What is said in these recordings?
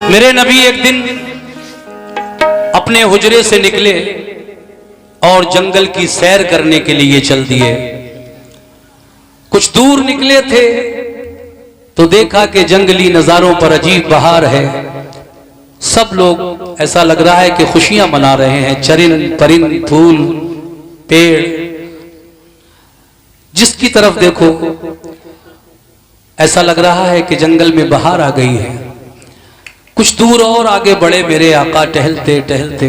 मेरे नबी एक दिन अपने हुजरे से निकले और जंगल की सैर करने के लिए चल दिए। कुछ दूर निकले थे तो देखा कि जंगली नजारों पर अजीब बहार है। सब लोग ऐसा लग रहा है कि खुशियां मना रहे हैं। चरिंद परिंद फूल पेड़ जिसकी तरफ देखो ऐसा लग रहा है कि जंगल में बहार आ गई है। कुछ दूर और आगे बढ़े मेरे आका टहलते टहलते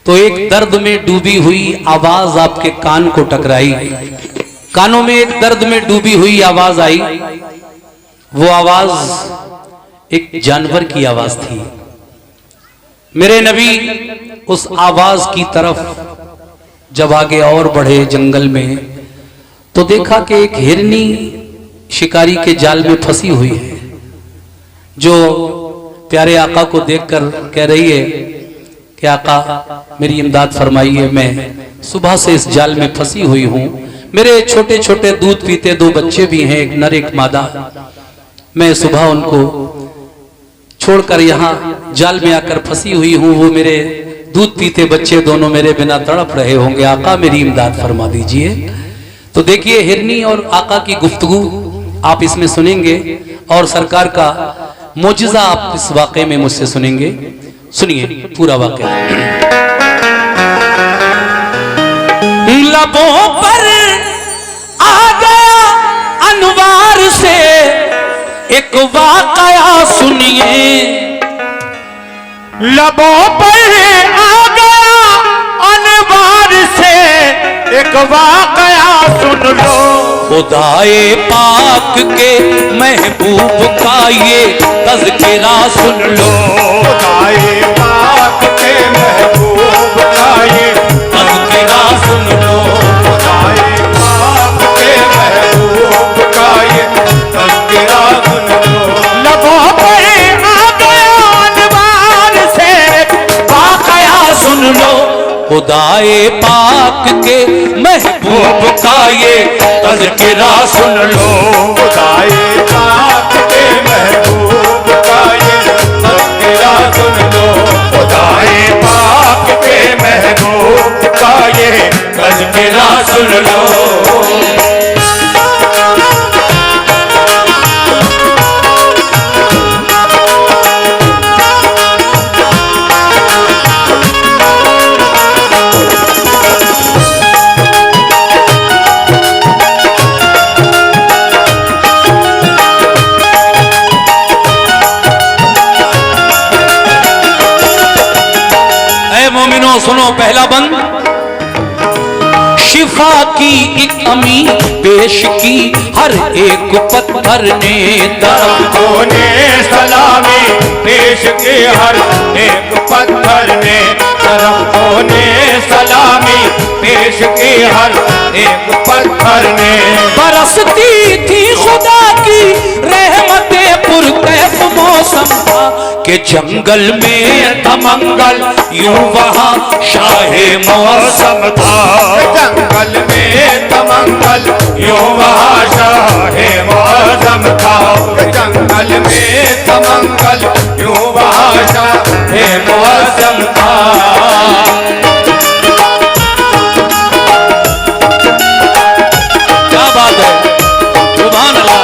तो एक दर्द में डूबी हुई आवाज आपके कान को टकराई। कानों में एक दर्द में डूबी हुई आवाज आई। वो आवाज एक जानवर की आवाज थी। मेरे नबी उस आवाज की तरफ जब आगे और बढ़े जंगल में तो देखा कि एक हिरनी शिकारी के जाल में फंसी हुई है, जो प्यारे आका को देखकर कह रही है कि आका मेरी इमदाद फरमाइए, मैं सुबह से इस जाल में फंसी हुई हूं। मेरे छोटे छोटे दूध पीते दो बच्चे भी हैं, एक नर एक मादा। मैं सुबह उनको छोड़कर यहाँ जाल में आकर फंसी हुई हूँ। वो मेरे दूध पीते बच्चे दोनों मेरे बिना तड़प रहे होंगे। आका मेरी इमदाद फरमा दीजिए। तो देखिए हिरनी और आका की गुफ्तगू आप इसमें सुनेंगे और सरकार का मोजिजा आप इस वाक़े में मुझसे सुनेंगे। सुनिए पूरा वाक़या। लबों पर आ गया अनवार से एक वाक़या सुनिए। लबों पर आ गया अनवार से एक वाक़या सुन लो। खुदाए पाक के महबूब का ये तज़किरा सुन लो। खुदाए पाक के महबूब का ये तज़किरा सुन लो। खुदाए पाक के महबूब का ये तज़किरा सुन लो। लबों पर आ गया अनवार से वाक़या सुन लो। खुदाए पाक के महबूब का ये तज़किरा सुन लो। खुदाए पाक के महबूब का ये तज़किरा सुन लो। खुदाए पाक के महबूब का ये तज़किरा सुन लो। मोमिनो सुनो पहला बंद। शिफा की एक अमी पेश की हर एक पत्थर ने दरख्तों ने सलामी पेश की हर एक पत्थर ने। दरख्तों ने सलामी पेश की हर एक पत्थर ने। बरसती थी खुदा की रहमतें पुरकैफ मौसम था कि जंगल में तमंगल यूं वहाँ शाहे मौसम था। जंगल में तमंगल यूं वहाँ शाहे मौसम था। जंगल में तमंगल यूं वहाँ शाहे मौसम था। क्या बात है, सुभान अल्लाह।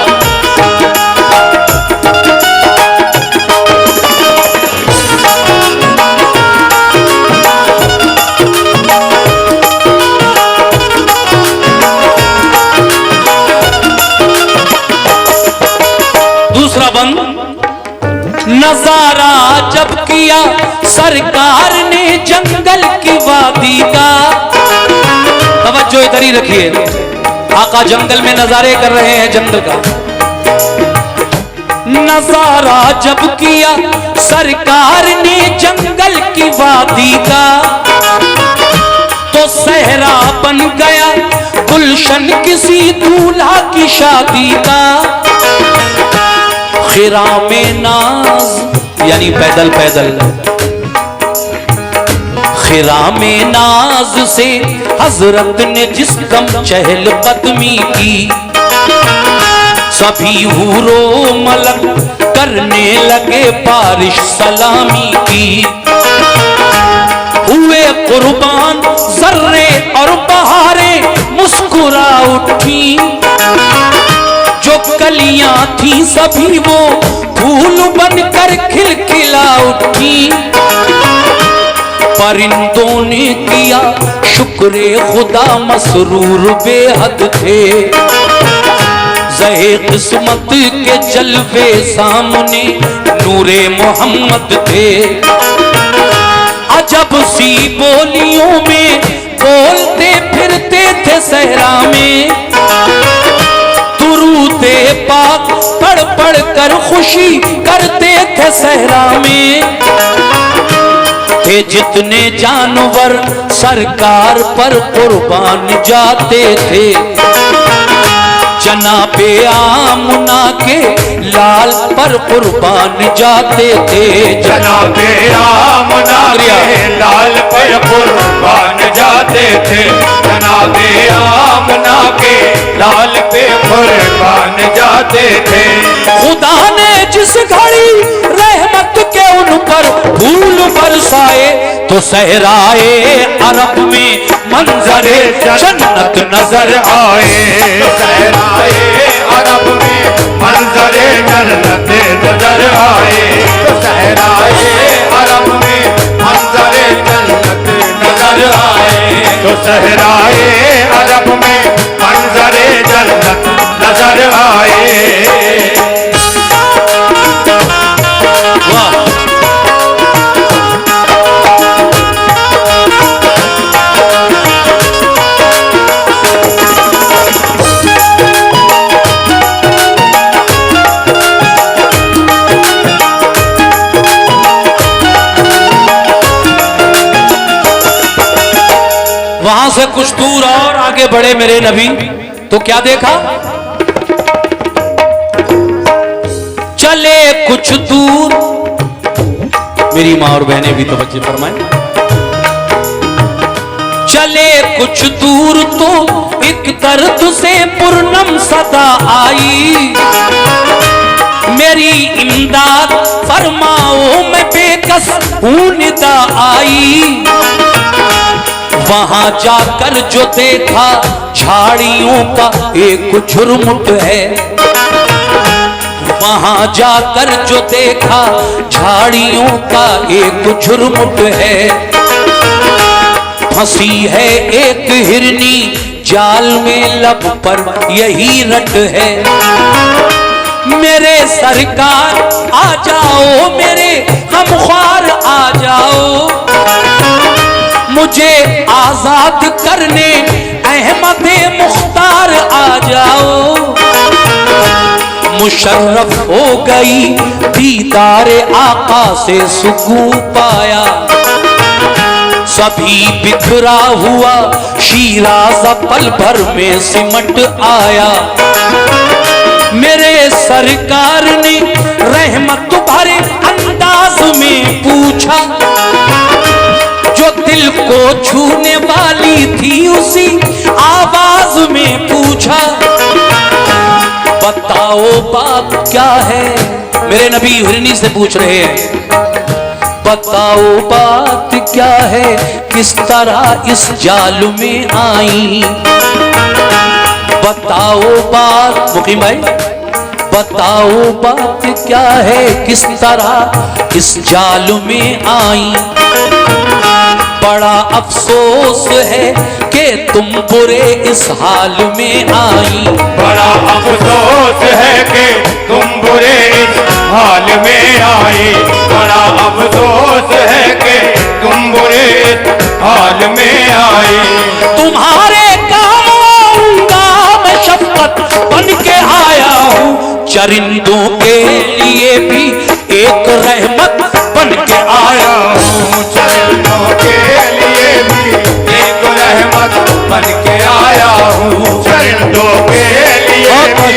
दूसरा बंद। नजारा जब किया सरकार ने जंगल की वादी का। तवज्जो इधर ही रखिए। आका जंगल में नजारे कर रहे हैं जंगल का। नजारा जब किया सरकार ने जंगल की वादी का तो सहरा बन गया गुलशन किसी दूल्हा की शादी का। खिरा में नाज यानी पैदल पैदल खिरा में नाज से हजरत ने जिस दम चहल कदमी की सभी हूरो मलक करने लगे बारिश सलामी की। हुए कुर्बान जर्रे और बहारें मुस्कुरा उठी। जो कलियां थी सभी वो फूल बनकर खिलखिला उठी। परिंदों ने किया शुक्रे खुदा मसरूर बेहद थे। ज़हे किस्मत के जलवे सामने नूरे मोहम्मद थे। अजब सी बोलियों में बोलते फिरते थे सहरा में। दुरूदे पाक पढ़ पढ़ कर खुशी करते थे सहरा में। थे जितने जानवर सरकार पर कुर्बान जाते थे। जनाबे आमना के लाल पर कुर्बान जाते थे। जनाबे आमना के लाल पर कुर्बान जाते थे। जनाबे आमना के लाल पे कुर्बान जाते थे। खुदा ने जिस घड़ी रहमत के उन पर फूल बरसाए तो सहराए अरब में मंजरे जन्नत नजर आए। सहराए अरब में मंजरे जन्नत नजर आए। सहराए अरब में मंजरे जन्नत नजर आए। तो सहराए अरब में मंजरे जन्नत नजर आए। वाह वहां से कुछ दूर और आगे बढ़े मेरे नबी तो क्या देखा? चले कुछ दूर, मेरी माँ और बहनें भी तो बच्चे फरमाए। चले कुछ दूर तो एक दर्द से पूर्णम सदा आई। मेरी इमदाद फरमाओ मैं बेकस हूं निदा आई। वहां जाकर जो देखा झाड़ियों का एक झुरमुट है। वहां जाकर जो देखा झाड़ियों का एक झुरमुट है। फंसी है एक हिरनी जाल में लब पर यही रट है। मेरे सरकार आ जाओ, मेरे गमख्वार आ जाओ। मुझे आजाद करने अहमदे मुख्तार आ जाओ। मुशर्रफ हो गई दीदारे आका से सुकून पाया। सभी बिखरा हुआ शीराज पल भर में सिमट आया। मेरे सरकार ने रहमत भरे अंदाज में पूछा। जो दिल को छूने वाली थी उसी आवाज में पूछा। बताओ बात क्या है? मेरे नबी हिरनी से पूछ रहे हैं। बताओ बात क्या है, किस तरह इस जाल में आई। बताओ बात मुकीम भाई, बताओ बात क्या है, किस तरह इस जाल में आई। बड़ा अफसोस है कि तुम बुरे इस हाल में आई। बड़ा अफसोस है कि तुम बुरे इस हाल में आई। बड़ा अफसोस है कि तुम बुरे इस हाल में आई। तुम्हारे काम आऊंगा मैं शफकत बन के आया हूँ। चरिंदों के लिए भी एक रहमत बन के आया हूँ। चरिंदों के लिए भी एक रहमत बन के आया हूँ। चरिंदों के लिए भी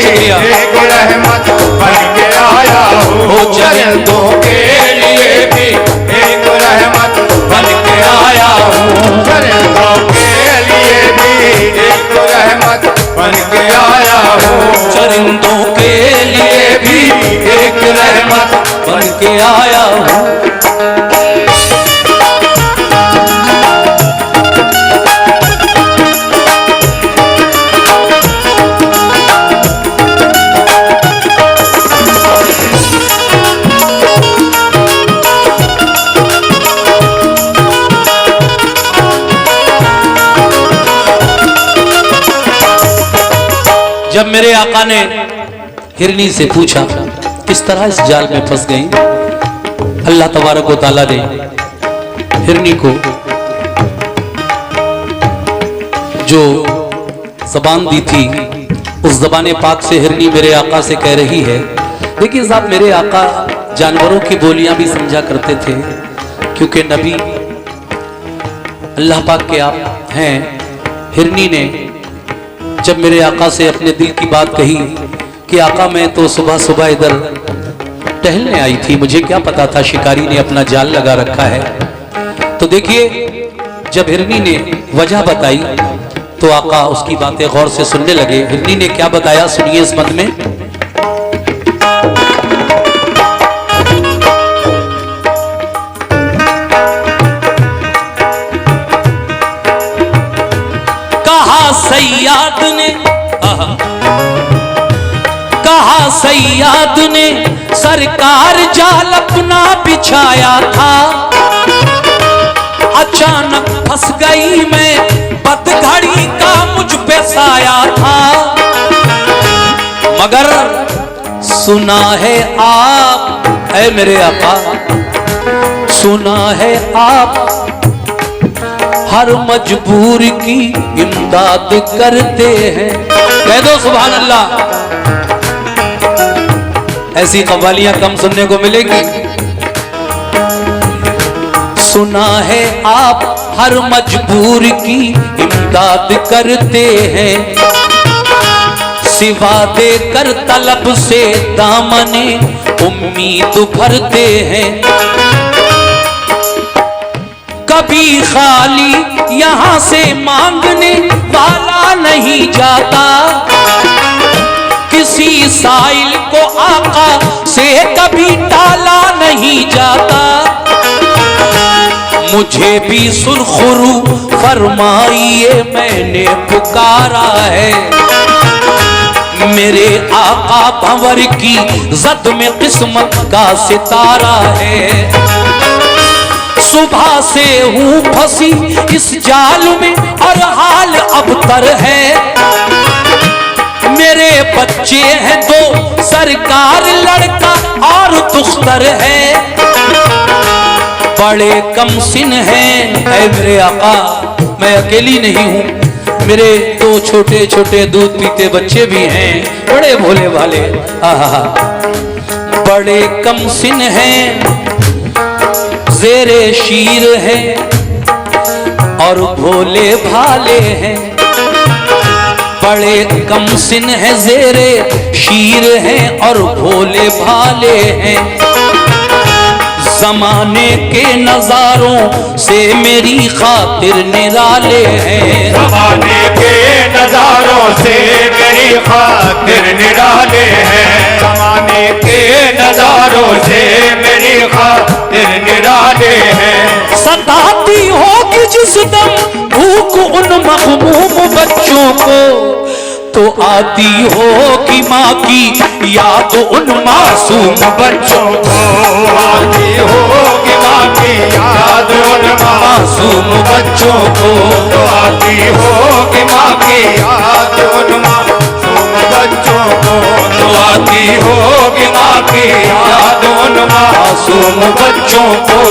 एक रहमत बन के आया हूँ। चरिंदों के लिए भी एक रहमत बन के आया हूँ। चरिंदों के लिए भी एक रहमत बन के आया हूँ। चरिंदों के लिए भी एक रहमत जब मेरे आका ने हिरनी से पूछा किस तरह इस जाल में फंस गई, अल्लाह तबारक व तआला ने हिरनी को जो जबान दी थी, उस जबान पाक से हिरनी मेरे आका से कह रही है। देखिए साहब, मेरे आका जानवरों की बोलियां भी समझा करते थे, क्योंकि नबी अल्लाह पाक के आप हैं। हिरनी ने जब मेरे आका से अपने दिल की बात कही कि आका मैं तो सुबह सुबह इधर टहलने आई थी, मुझे क्या पता था शिकारी ने अपना जाल लगा रखा है। तो देखिए जब हिरनी ने वजह बताई तो आका उसकी बातें गौर से सुनने लगे। हिरनी ने क्या बताया सुनिए इस मद में। कहा सैयाद ने सरकार जाल अपना बिछाया था, अचानक फंस गई मैं, बदघड़ी का मुझ पे साया था। मगर सुना है आप, है मेरे आका, सुना है आप हर मजबूर की इमदाद करते हैं। कह दो सुभान अल्लाह। ऐसी कव्वालियां कम सुनने को मिलेगी। सुना है आप हर मजबूर की इमदाद करते हैं, सिवा देकर तलब से दामने उम्मीद भरते हैं। कभी खाली यहां से मांगने वाला नहीं जाता, किसी साइल को आका से कभी टाला नहीं जाता। मुझे भी सुरखुरू फरमाइए मैंने पुकारा है, मेरे आका भंवर की जद में किस्मत का सितारा है। सुबह से हूं फंसी इस जाल में और हाल अबतर है, मेरे बच्चे हैं दो सरकार लड़का और दुख्तर है। बड़े कम सिन हैं ऐ मेरे आका, मैं अकेली नहीं हूं, मेरे दो छोटे छोटे दूध पीते बच्चे भी हैं, बड़े भोले भाले। आहा, बड़े कम सिन हैं, जेरे शीर है और भोले भाले हैं। बड़े कम सिन है, जेरे शीर है और भोले भाले हैं। जमाने के नजारों से मेरी खातिर निराले हैं, जमाने के नजारों से मेरी खातिर निराले हैं। जमाने के नजारों से मेरी खातिर निराले हैं। सताती होगी जिस दम भूख उन मखमूम बच्चों को, तो आती होगी माँ की याद उन मासूम बच्चों को। आती होगी माँ की याद उन मासूम बच्चों को, तो आती होगी माँ की याद उन मासूम बच्चों को, तो आती होगी माँ की याद उन मासूम बच्चों को।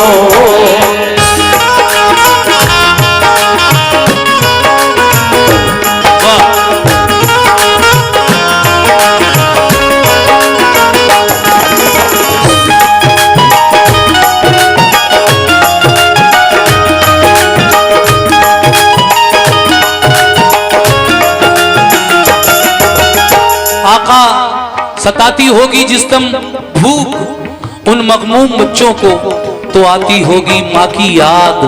सताती होगी जिस दम भूख उन मगमूम बच्चों को, तो आती होगी माँ की याद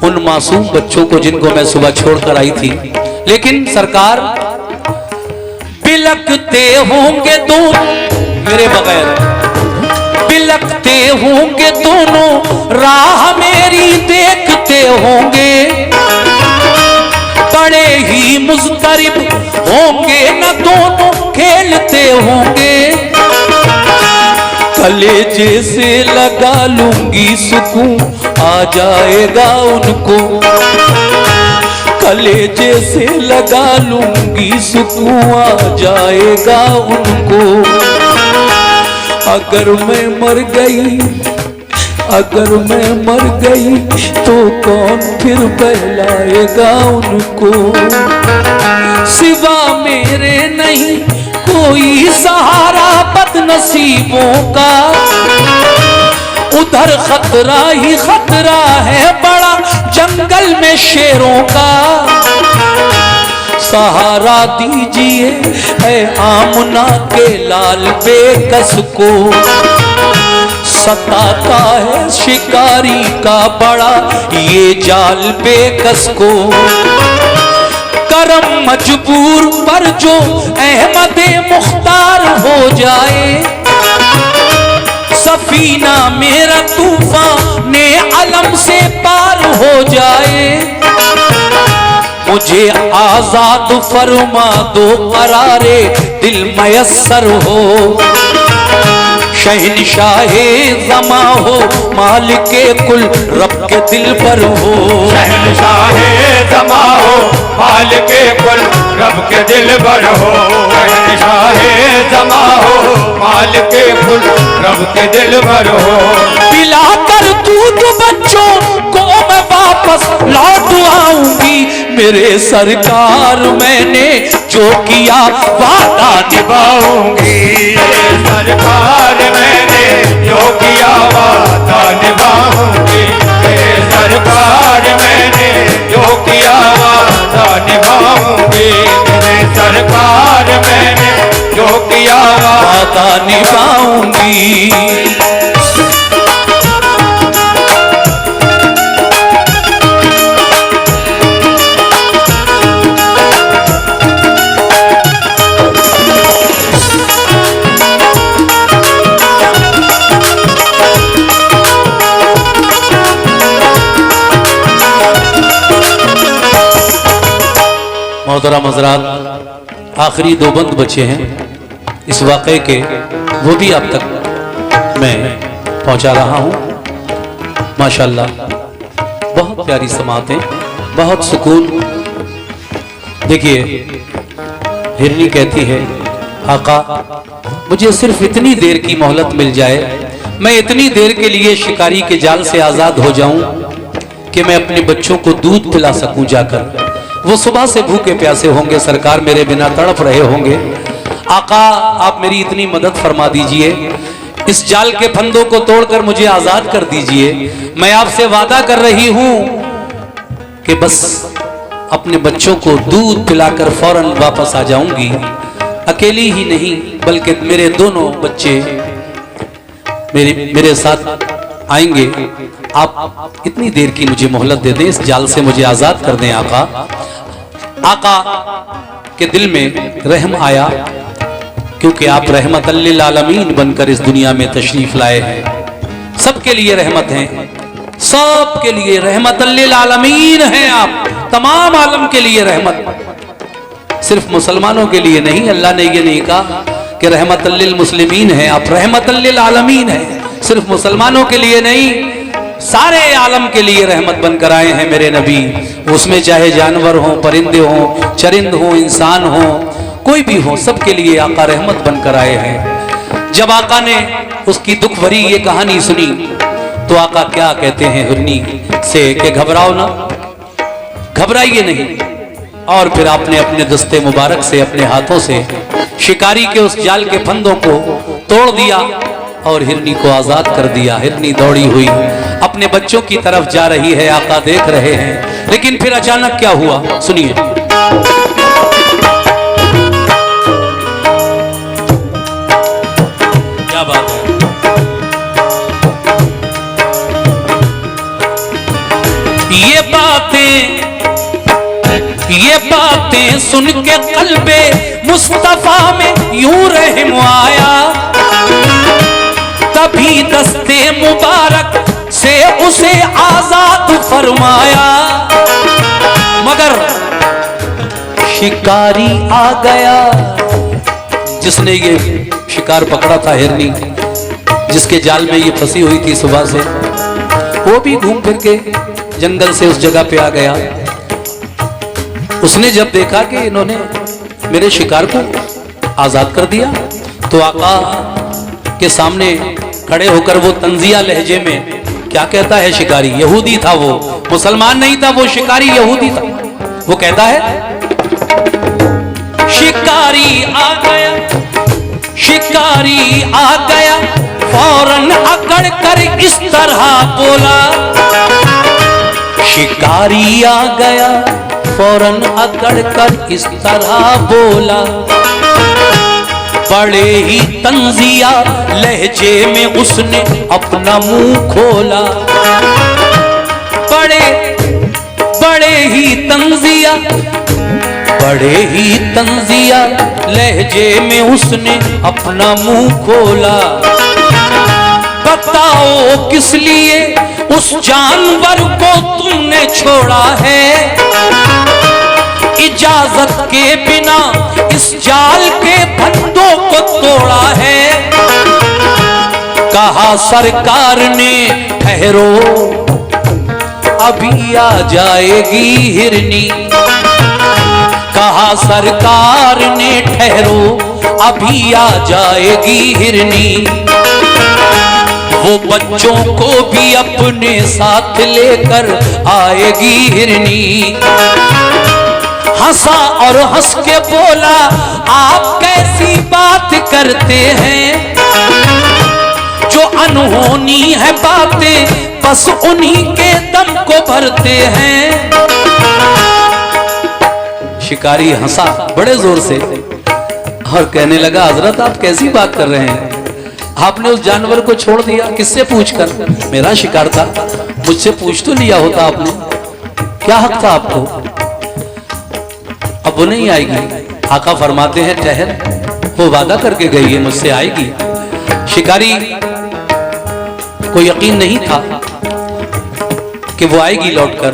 उन मासूम बच्चों को जिनको मैं सुबह छोड़कर आई थी। लेकिन सरकार, बिलकते होंगे दूध मेरे बगैर, बिलकते होंगे दोनों, राह मेरी देखते होंगे, बड़े ही मुज़तरिब होंगे न दोनों खेलते होंगे। कलेजे से लगा लूंगी सुकून आ जाएगा उनको, कलेजे से लगा लूंगी सुकून आ जाएगा उनको। अगर मैं मर गई, अगर मैं मर गई तो कौन फिर बहलाएगा उनको। सिवा मेरे नहीं कोई सहारा बदनसीबों का, उधर खतरा ही खतरा है बड़ा जंगल में शेरों का। सहारा दीजिए है आमना के लाल बेकस को, सताता है शिकारी का बड़ा ये जाल बेकस को। करम मजबूर पर जो अहमदे मुख्तार हो जाए, सफीना मेरा तूफान ने अलम से पार हो जाए। मुझे आजाद फरमा दो करारे दिल मयस्सर हो, शहनशाहे ज़मा हो मालिके कुल रब के दिल पर हो। शहनशाहे ज़मा हो मालिके कुल रब के दिल पर हो, शहनशाहे ज़मा हो मालिके कुल रब के दिल पर हो। पिलाकर दूध बच्चों को मैं वापस लौट आऊंगी, मेरे सरकार मैंने जो किया वादा निभाऊंगी। सरकार मैंने जो किया वादा निभाऊंगी, सरकार मैंने जो किया वादा निभाऊंगी, सरकार मैंने जो किया वादा निभाऊंगी। मोहतरम हज़रात, आखिरी दो बंद बचे हैं इस वाक़े के, वो भी अब तक मैं पहुंचा रहा हूं। माशाल्लाह बहुत प्यारी समातें, बहुत सुकून। देखिए हिरनी कहती है, आका मुझे सिर्फ इतनी देर की मोहलत मिल जाए, मैं इतनी देर के लिए शिकारी के जाल से आज़ाद हो जाऊं कि मैं अपने बच्चों को दूध पिला सकूं जाकर। वो सुबह से भूखे प्यासे होंगे, सरकार मेरे बिना तड़प रहे होंगे। आका आप मेरी इतनी मदद फरमा दीजिए, इस जाल के फंदों को तोड़कर मुझे आजाद कर दीजिए। मैं आपसे वादा कर रही हूं कि बस अपने बच्चों को दूध पिलाकर फौरन वापस आ जाऊंगी। अकेली ही नहीं बल्कि मेरे दोनों बच्चे मेरे साथ आएंगे। आप इतनी देर की मुझे मोहलत दे दें, इस जाल से मुझे आजाद कर दें। आका के दिल में रहम आया, क्योंकि आप रहमत लिल आलमीन बनकर इस दुनिया में तशरीफ लाए हैं। सबके लिए रहमत हैं, सबके लिए रहमत लिल आलमीन हैं आप, तमाम आलम के लिए रहमत, सिर्फ मुसलमानों के लिए नहीं। अल्लाह ने ये नहीं कहा कि रहमत लिल मुस्लिमीन हैं, आप रहमत लिल आलमीन हैं, सिर्फ मुसलमानों के लिए नहीं, सारे आलम के लिए रहमत बनकर आए हैं मेरे नबी। उसमें चाहे जानवर हो, परिंदे हो, चरिंद हो, इंसान हो, कोई भी हो, सबके लिए आका रहमत बनकर आए हैं। जब आका ने उसकी दुख भरी ये कहानी सुनी तो आका क्या कहते हैं हिरनी से कि घबराओ ना, घबराइए नहीं। और फिर आपने अपने दस्ते मुबारक से, अपने हाथों से शिकारी के उस जाल के फंदों को तोड़ दिया और हिरनी को आजाद कर दिया। हिरनी दौड़ी हुई अपने बच्चों की तरफ जा रही है, आका देख रहे हैं। लेकिन फिर अचानक क्या हुआ सुनिए। क्या बात है, ये बातें सुन के कल्बे मुस्तफा में यूं रहम आया। कभी दस्ते मुबारक से उसे आजाद फरमाया, मगर शिकारी आ गया, जिसने ये शिकार पकड़ा था, हिरनी जिसके जाल में ये फंसी हुई थी सुबह से, वो भी घूम फिर के जंगल से उस जगह पे आ गया। उसने जब देखा कि इन्होंने मेरे शिकार को आजाद कर दिया, तो आका के सामने खड़े होकर वो तंजिया लहजे में क्या कहता है शिकारी, यहूदी था वो, मुसलमान नहीं था वो, शिकारी यहूदी था। वो कहता है शिकारी आ गया, शिकारी आ गया, फौरन अकड़ कर इस तरह बोला, शिकारी आ गया, फौरन अकड़ कर इस तरह बोला, बड़े ही तंजिया लहजे में उसने अपना मुंह खोला, बड़े ही तंजिया, बड़े ही तंजिया लहजे में उसने अपना मुंह खोला, बताओ किस लिए उस जानवर को तुमने छोड़ा है, इजाजत के बिना इस जाल के फंदों को तोड़ा है, कहा सरकार ने ठहरो अभी आ जाएगी हिरनी, कहा सरकार ने ठहरो अभी आ जाएगी हिरनी, वो बच्चों को भी अपने साथ लेकर आएगी हिरनी, हंसा और हंस के बोला आप कैसी बात करते हैं, जो अनहोनी है बातें बस उन्हीं के दम को भरते हैं। शिकारी हंसा बड़े जोर से और कहने लगा हजरत आप कैसी बात कर रहे हैं, आपने उस जानवर को छोड़ दिया, किससे पूछकर, मेरा शिकार था, मुझसे पूछ तो लिया होता आपने, क्या हक था आपको, अब वो नहीं आएगी। आका फरमाते हैं ठहर, वो वादा करके गई है मुझसे आएगी। शिकारी को यकीन नहीं था कि वो आएगी लौटकर।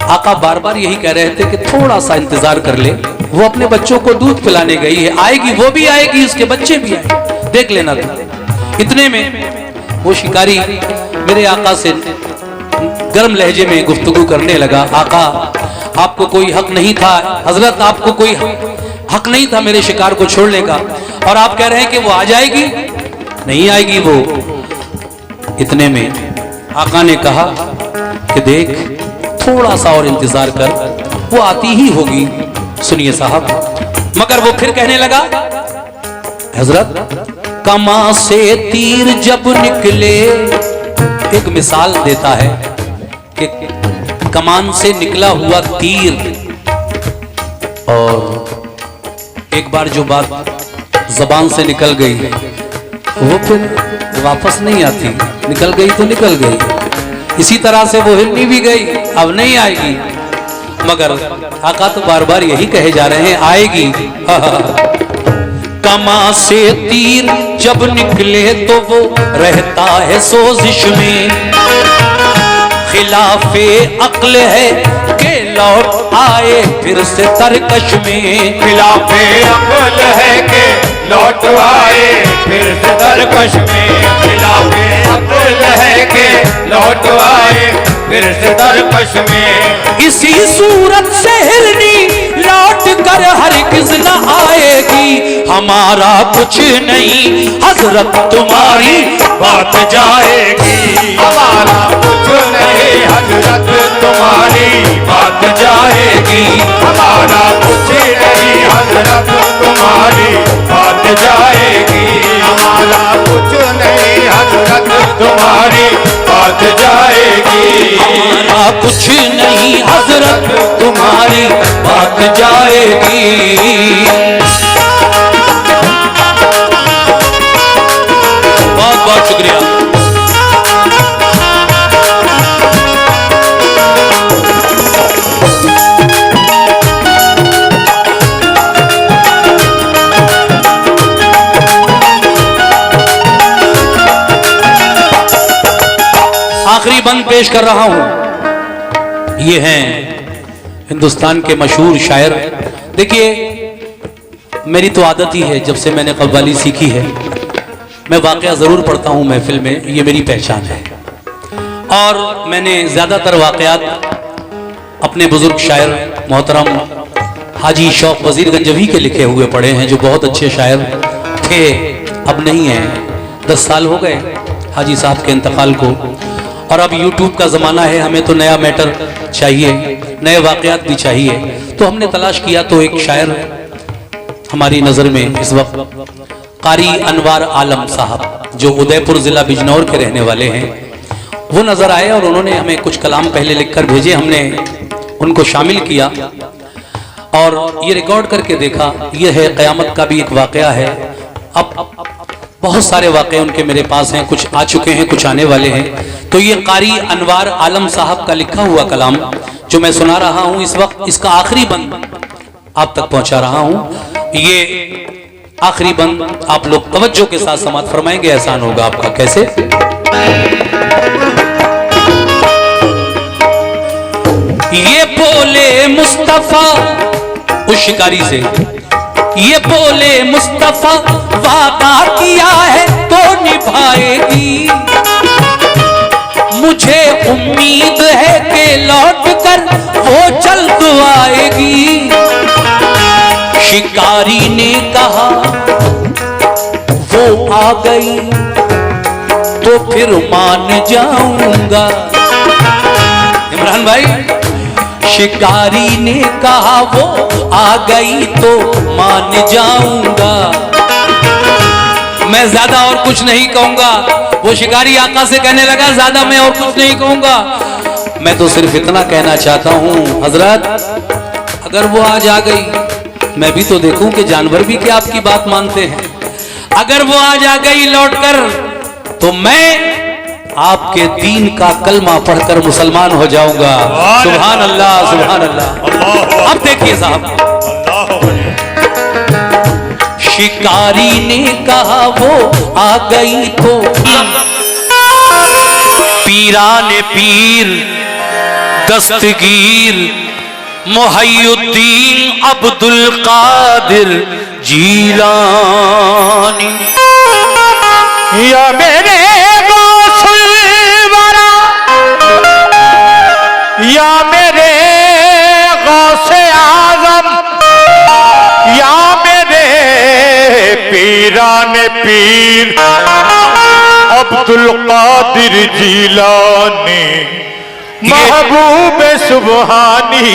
आका बार बार यही कह रहे थे कि थोड़ा सा इंतजार कर ले, वो अपने बच्चों को दूध पिलाने गई है, आएगी, वो भी आएगी, उसके बच्चे भी आएंगे, देख लेना था। इतने में वो शिकारी मेरे आका से गर्म लहजे में गुफ्तगू करने लगा, आका आपको कोई हक नहीं था, हजरत आपको कोई हक नहीं था मेरे शिकार को छोड़ने का, और आप कह रहे हैं कि वो आ जाएगी, नहीं आएगी वो। इतने में आका ने कहा कि देख थोड़ा सा और इंतजार कर, वो आती ही होगी। सुनिए साहब, मगर वो फिर कहने लगा हजरत कमा से तीर जब निकले, एक मिसाल देता है कि कमान से निकला हुआ तीर, और एक बार जो बात जबान से निकल गई वो फिर वापस नहीं आती, निकल गई तो निकल गई। इसी तरह से वो हिरनी भी गई, अब नहीं आएगी, मगर आका तो बार बार यही कहे जा रहे हैं आएगी। कमा से तीर जब निकले तो वो रहता है सोजिश में, खिलाफे अक्ल है के लौट आए फिर से तरकश में, खिलाफे अक्ल है के लौट आए फिर से तरकश में, खिलाफे अक्ल है के लौट आए फिर से तरकश में। इसी सूरत से हिरनी लौट कर हरगिज़ न आएगी, हमारा कुछ नहीं हजरत तुम्हारी बात जाएगी, हमारा कुछ नहीं हजरत तुम्हारी बात जाएगी, हमारा कुछ नहीं हजरत तुम्हारी बात जाएगी, हमारा कुछ नहीं हजरत तुम्हारी बात जाएगी, हमारा कुछ नहीं हजरत तुम्हारी बात जाएगी। बहुत बहुत शुक्रिया। आखिरी बंद पेश कर रहा हूं। ये हैं हिंदुस्तान के मशहूर शायर। देखिए, मेरी तो आदत ही है, जब से मैंने कव्वाली सीखी है मैं वाक़या ज़रूर पढ़ता हूँ महफिल में, ये मेरी पहचान है। और मैंने ज़्यादातर वाक़यात अपने बुज़ुर्ग शायर मोहतरम हाजी शौक़ वज़ीर गंजवी के लिखे हुए पढ़े हैं, जो बहुत अच्छे शायर थे, अब नहीं हैं। 10 साल हो गए हाजी साहब के इंतकाल को। और अब यूट्यूब का ज़माना है, हमें तो नया मैटर चाहिए, नए वाक़यात भी चाहिए। तो हमने तलाश किया तो एक शायर हमारी नज़र में इस वक्त कारी अनवार आलम साहब, जो उदयपुर ज़िला बिजनौर के रहने वाले हैं, वो नज़र आए और उन्होंने हमें कुछ कलाम पहले लिखकर भेजे। हमने उनको शामिल किया और ये रिकॉर्ड करके देखा। ये है क़यामत का भी एक वाक़या है। अब बहुत सारे वाक़े उनके मेरे पास हैं, कुछ आ चुके हैं, कुछ आने वाले हैं। तो ये कारी अनवार आलम साहब का लिखा हुआ कलाम जो मैं सुना रहा हूँ इस वक्त, इसका आखिरी बंद आप तक पहुँचा रहा हूँ। ये आखिरी बंद आप लोग तवज्जो के साथ समाअत फरमाएंगे, एहसान होगा आपका। कैसे? ये बोले मुस्तफा उस शिकारी से, ये बोले मुस्तफा वादा किया है तो निभाएगी, मुझे उम्मीद है कि लौट कर वो जल्द आएगी। शिकारी ने कहा वो आ गई तो फिर मान जाऊंगा। इमरान भाई, शिकारी ने कहा वो आ गई तो मान जाऊंगा। मैं ज्यादा और कुछ नहीं कहूंगा। वो शिकारी आका से कहने लगा ज्यादा मैं और कुछ नहीं कहूंगा, मैं तो सिर्फ इतना कहना चाहता हूं हजरत, अगर वो आज आ गई मैं भी तो देखूं कि जानवर भी क्या आपकी बात मानते हैं। अगर वो आज आ गई लौटकर तो मैं आपके दीन का कलमा पढ़कर मुसलमान हो जाऊंगा। सुभान अल्लाह, सुभान अल्लाह। अब देखिए साहब, शिकारी ने कहा वो आ गई तो पीराने पीर दस्तगीर मुहय्युद्दीन अब्दुल कादिर जीलानी, या मेरे गौसुलवरा, या मेरे गौसे आज़म, या मेरे पीराने पीर अब्दुल कादिर जीलानी, महबूब सुबहानी।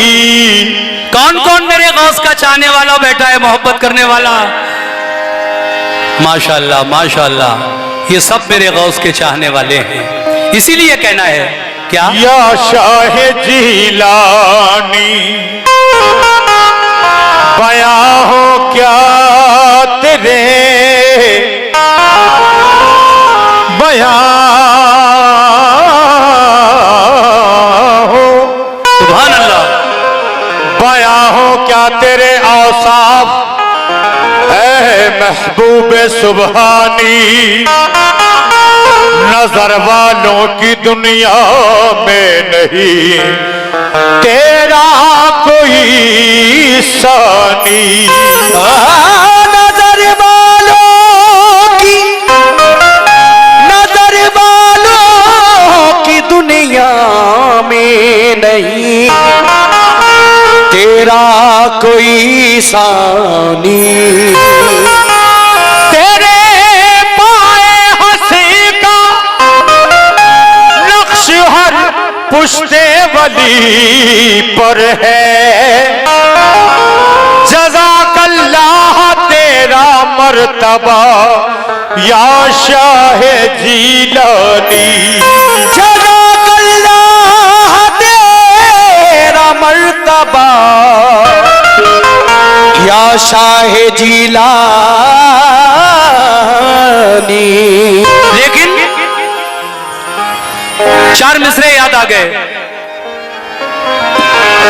कौन कौन मेरे गौस का चाहने वाला बैठा है, मोहब्बत करने वाला? माशाअल्लाह, माशाअल्लाह, ये सब मेरे गौस के चाहने वाले हैं। इसीलिए कहना है क्या, या शाह जीलानी, बया हो क्या तेरे बया हो, सुभान अल्लाह, बया हो क्या तेरे औसाफ ऐ महबूब सुबहानी। नजर वालों की दुनिया में नहीं तेरा कोई सानी। नजर वालों की दुनिया में नहीं तेरा कोई सानी। तेरे पाए हंसी का नक्श हर पुश्ते वली पर है। जज़ाकल्लाह तेरा मर्तबा या शाह जीलानी। जज़ाकल्लाह तेरा मर्तबा या शाह जीलानी। लेकिन 4 मिसरे याद आ गए।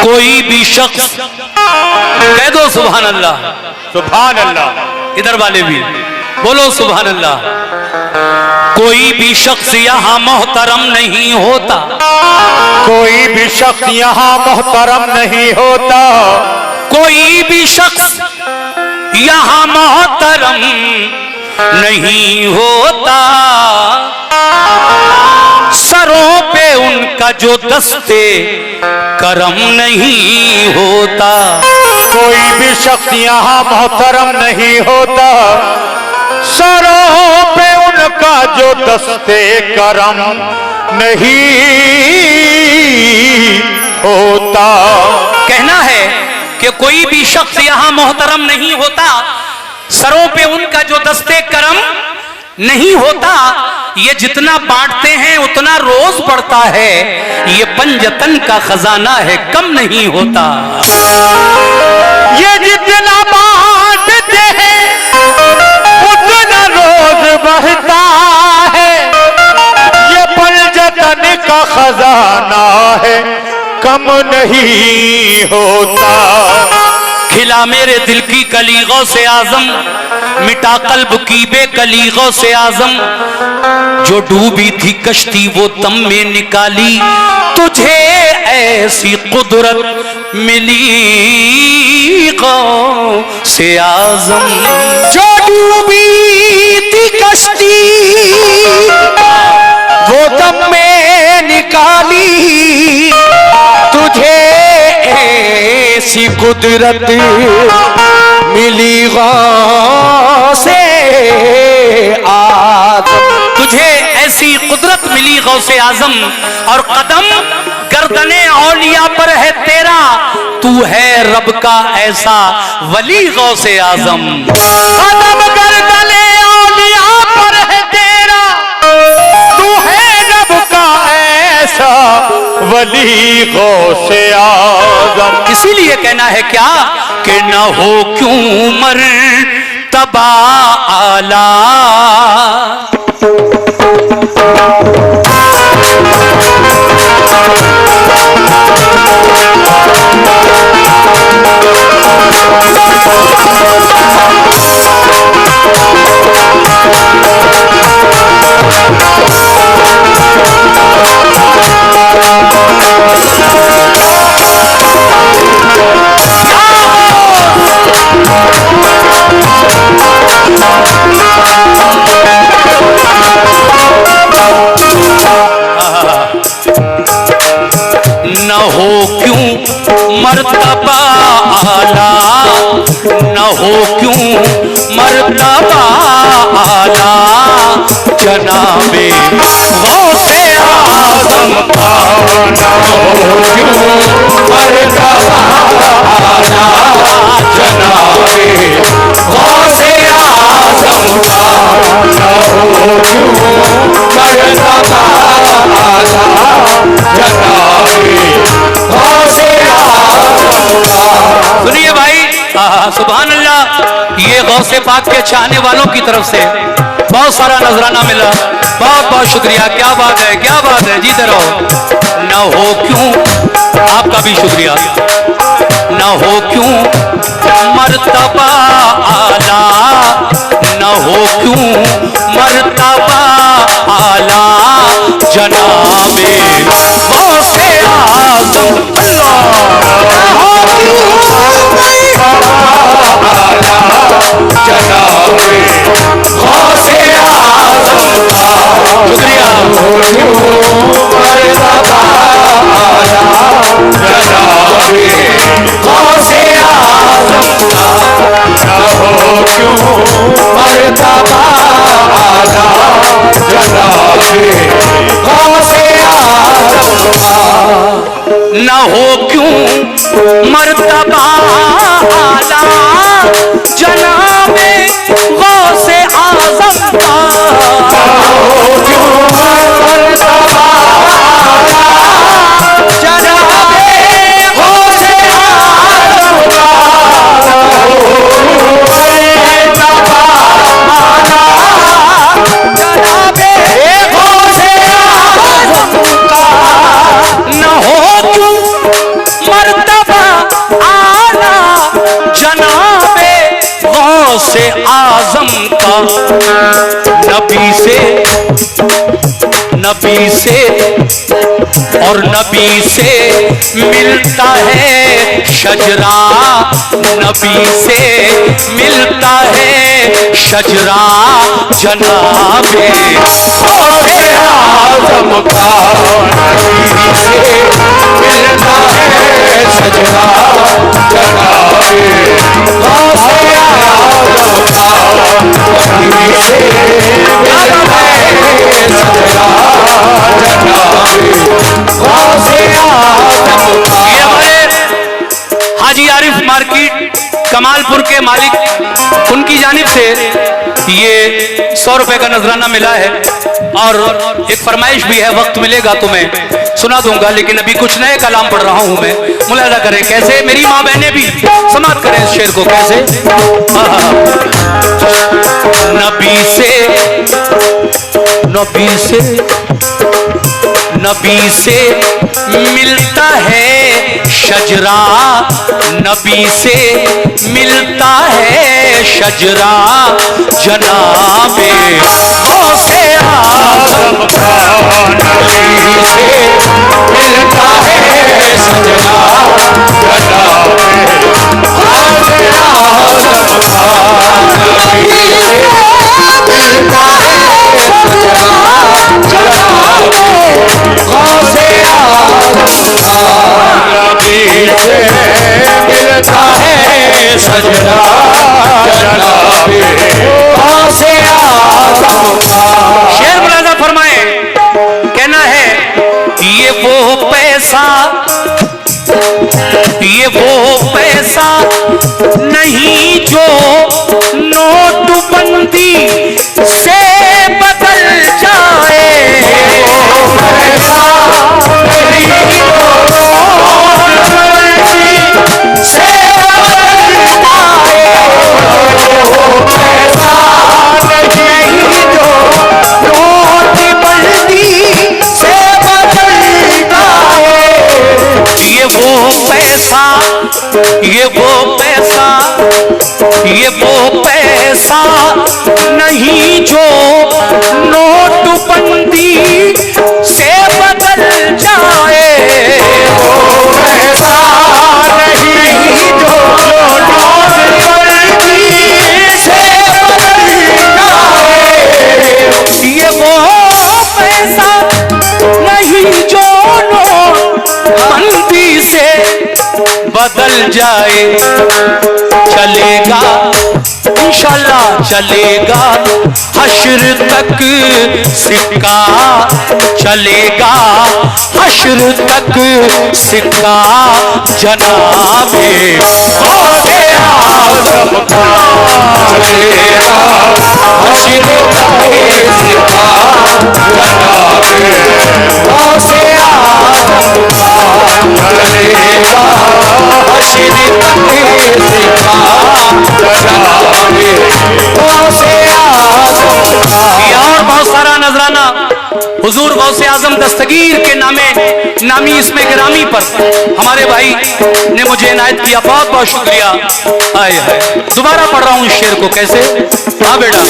कोई भी शख्स कह दो सुभान अल्लाह, सुभान अल्लाह। इधर वाले भी बोलो सुभान अल्लाह। कोई भी शख्स यहाँ मोहतरम नहीं होता, कोई भी शख्स यहाँ मोहतरम नहीं होता, कोई भी शख्स यहाँ मोहतरम नहीं होता। सरों पे उनका जो दस्ते करम नहीं होता। कोई भी शख्स यहाँ मोहतरम नहीं होता, सरों पे उनका जो दस्ते करम नहीं होता। कहना है कि कोई भी शख्स यहाँ मोहतरम नहीं होता, सरों पे उनका जो दस्ते करम नहीं होता। ये जितना बांटते हैं उतना रोज बढ़ता है, ये पंजतन का खजाना है कम नहीं होता। ये जितना बांटते हैं उतना रोज बढ़ता है, ये पंजतन का खजाना है कम नहीं होता। खिला मेरे दिल की कली गौसे आजम, मिटा कल्ब की बेकली गौसे आजम। जो डूबी थी कश्ती वो तम में निकाली, तुझे ऐसी कुदरत मिली गौसे आजम। जो डूबी थी कश्ती वो तम में निकाली, तुझे ऐसी कुदरत मिली गौसे आजम। तुझे ऐसी कुदरत मिली गौसे आजम, और कदम गर्दने औलिया पर है तेरा, तू है रब का ऐसा वली गौसे आजम। कदम गर्दने औलिया पर है तेरा, तू है रब का ऐसा वली गौसे आजम। इसीलिए कहना है क्या कि न हो क्यों मर तबा आला। न हो क्यों मर्तबा आला, न हो क्यों मर्तबा आला, जनाबे गौसे आजम का। न हो क्यों मर्तबा आला, जनाबे गौसे आजम का। न हो क्यों मर्तबा आला, सुनिए भाई, सुभान अल्लाह। ये गौसे पाक के चाहने वालों की तरफ से बहुत सारा नजराना मिला, बहुत बहुत शुक्रिया। क्या बात है, क्या बात है, जीते रहो। न हो क्यों, आपका भी शुक्रिया। न हो क्यों मर्तबा आला, न हो क्यों मर्तबा आला, जनाबे गौसे आजम। न हो क्यों मर्तबा आला, जनाबे गौसे आजम का। हो क्यों मर्तबा आला, जनाबे गौसे आजम का। मर्तबा आला, जनाबे गौसे आजम का। न हो क्यों मर्तबा आला, जनाबे का नबी से और नबी से मिलता है शजरा, नबी से मिलता है शजरा, जनाबे गौसे आज़म का नबी से मिलता है शजरा, जनाबे गौसे आज़म का नबी से मिलता है शजरा, हाजी आरिफ मार्केट कमालपुर के मालिक, उनकी जानिब से ये 100 रुपए का नजराना मिला है और एक फरमाइश भी है, वक्त मिलेगा तो मैं सुना दूंगा, लेकिन अभी कुछ नए कलाम पढ़ रहा हूं मैं। मुलाजा करें कैसे, मेरी माँ बहनें भी समाप्त करें इस शेर को कैसे। नबी से मिलता है शजरा, नबी से मिलता है शजरा, जनाबे गौसे आज़म का नबी से मिलता है शजरा, जनाबे गौसे आज़म का नबी से मिलता है शजरा, जनाबे गौसे आज़म का नबी से मिलता है शजरा, जनाबे गौसे आज़म का। शेर मुलाज़ा फरमाए, कहना है ये वो पैसा नहीं जो नोटबंदी से बदल जाए, पैसा नहीं जो नोटबंदी से बदल जाए, पैसा नहीं जो नोटबंदी से बदल जाए, ये वो पैसा नहीं जो नोटबंदी से बदल जाए, पैसा नहीं जो नोटबंदी से बदल जाए, ये वो पैसा नहीं जो नोटबंदी से बदल जाए, चलेगा इंशाल्लाह चलेगा हश्र तक सिक्का, चलेगा हश्र तक सिक्का, जनाबे गौसे आज़म का चलेगा हश्र तक सिक्का, जनाबे गौसे आज़म का चलेगा हश्र तक सिक्का, जनाबे गौसे आज़म का। और बहुत सारा नजराना हुजूर गौसे आज़म दस्तगीर के नामी इसमें गिरामी पर हमारे भाई ने मुझे इनायत किया, बहुत बहुत शुक्रिया। आए हाय, दोबारा पढ़ रहा हूं इस शेर को कैसे। हाँ बेटा,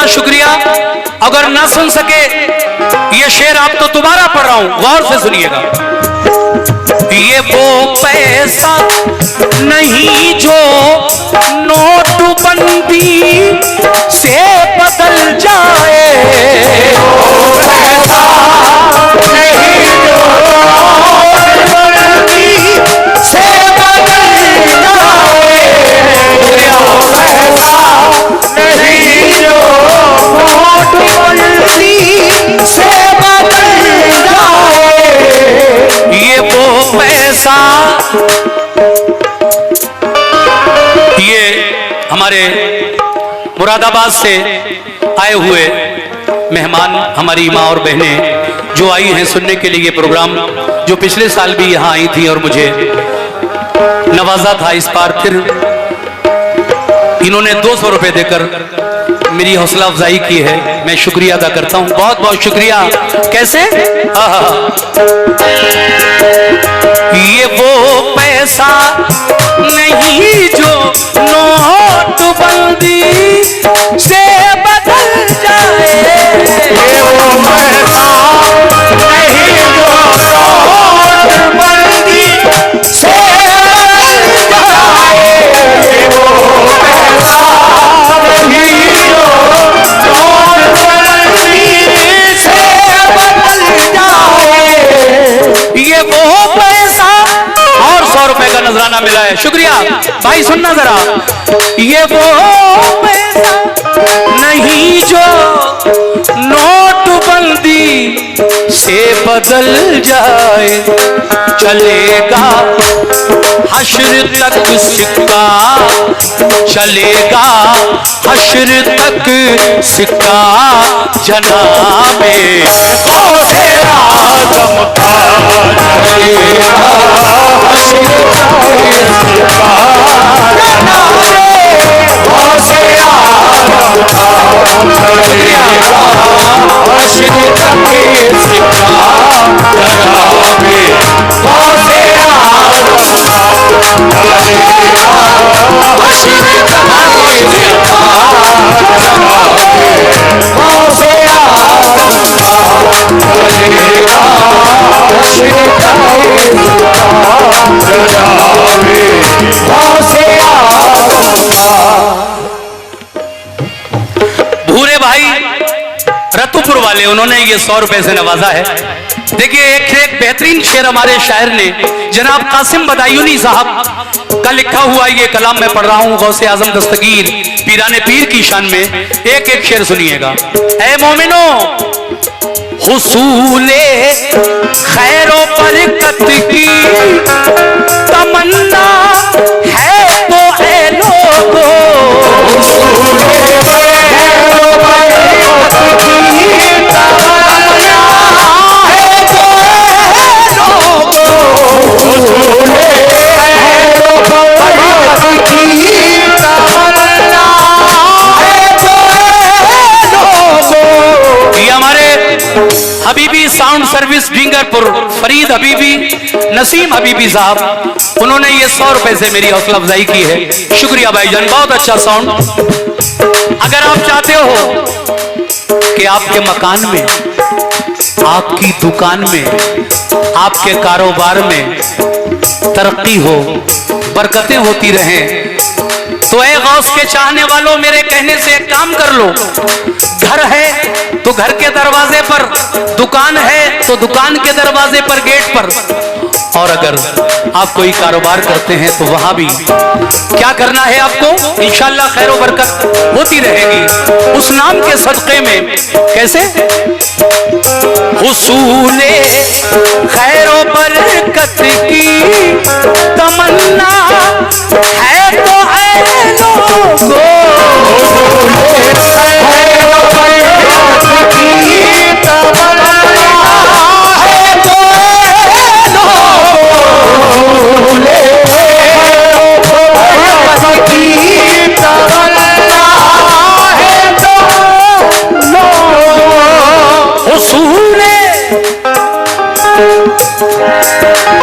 शुक्रिया। अगर ना सुन सके ये शेर आप तो दोबारा पढ़ रहा हूं, गौर से सुनिएगा। ये वो पैसा नहीं जो नोटबंदी से बदल जाए, पैसा नहीं जो नोटबंदी से बदल जाए, पैसा नहीं जो नोटबंदी से बदल जाए, ये वो पैसा, ये मुरादाबाद से आए हुए मेहमान, हमारी माँ और बहनें जो आई हैं सुनने के लिए ये प्रोग्राम, जो पिछले साल भी यहाँ आई थी और मुझे नवाजा था, इस बार फिर इन्होंने 200 रुपए देकर मेरी हौसला अफजाई की है। मैं शुक्रिया अदा करता हूँ, बहुत बहुत शुक्रिया। कैसे? ये वो पैसा नहीं जो नोटबंदी से बदल जाए, ये वो पैसा नहीं जो नोटबंदी से बदल जाए, ये वो पैसा नहीं जो नोटबंदी से बदल जाए, ये वो पैसा। और 100 रुपए का नजराना मिला है, शुक्रिया भाई। सुनना जरा, ये वो पैसा नहीं जो नोटबंदी से बदल जाए, चलेगा हश्र तक सिक्का, चलेगा हश्र तक सिक्का, जनाबे गौसे आज़म का चलेगा हश्र तक सिक्का, जनाबे गौसे आज़म का चलेगा हश्र तक सिक्का, जनाबे गौसे आज़म का चलेगा हश्र तक सिक्का, जनाबे गौसे आज़म का चलेगा हश्र तक सिक्का, जनाबे गौसे आज़म का। भूरे भाई रतुपुर वाले, उन्होंने ये 100 रुपए से नवाजा है। देखिए एक बेहतरीन शेर हमारे शायर ने जनाब कासिम बदायूनी साहब का लिखा हुआ ये कलाम मैं पढ़ रहा हूँ गौसे आजम दस्तगीर पीराने पीर की शान में। एक एक शेर सुनिएगा। ऐ मोमिनो हुसूले खैरो बरकत की तमन्ना है तो ऐ लोगो, हुसूले खैरो बरकत की तमन्ना है तो ऐ लोगो, हुसूले खैरो बरकत की तमन्ना है तो ऐ लोगो। ये हमारे हबीबी साउंड सर्विस भिंगरपुर फरीद हबीबी नसीम हबीबी साहब, उन्होंने ये 100 रुपए से मेरी हौसला अफजाई की है। शुक्रिया भाईजान, बहुत अच्छा साउंड। अगर आप चाहते हो कि आपके मकान में, आपकी दुकान में, आपके कारोबार में तरक्की हो, बरकतें होती रहें, तो ऐ गौस के चाहने वालों, मेरे कहने से एक काम कर लो। घर है तो घर के दरवाजे पर, दुकान है तो दुकान के दरवाजे पर, गेट पर, और अगर आप कोई कारोबार करते हैं तो वहां भी क्या करना है आपको, इंशाअल्लाह खैर व बरकत होती रहेगी उस नाम के सदक़े में। कैसे? हुसूले खैर व बरकत की तमन्ना है तो ऐ लोगो,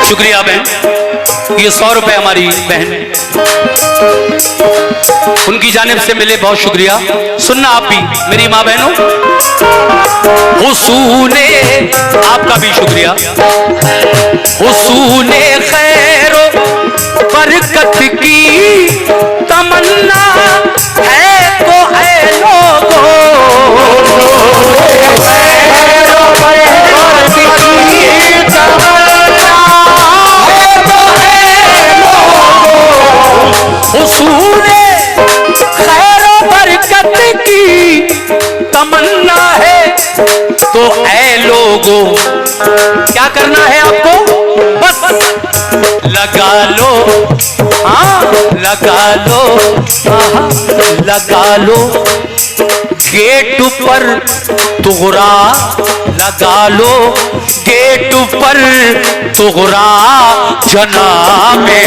शुक्रिया बहन। ये 100 रुपए हमारी बहन, उनकी जानिब से मिले, बहुत शुक्रिया। सुनना आप भी मेरी माँ बहनों, हुसूने, आपका भी शुक्रिया। हुसूने खैरो बरकत की तमन्ना है तो ऐ लोगो, हुसूले खैर बरकत की तमन्ना है तो ऐ लोगों, क्या करना है आपको? बस लगा लो, हाँ लगा लो, हाँ लगा लो गेट पर तुगरा, लगा लो गेट पर तुगरा जनाबे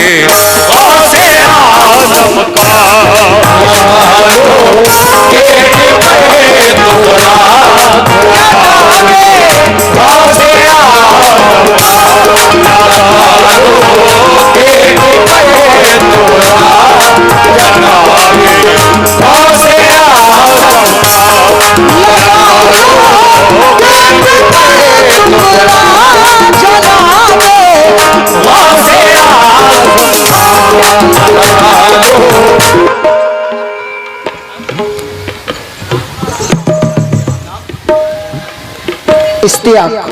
गौसे आज़म का, लगा लो गेट पर तुगरा जनाबे गौसे आज़म का, लगा लो गेट पर तुगरा जनाबे गौसे आज़म का,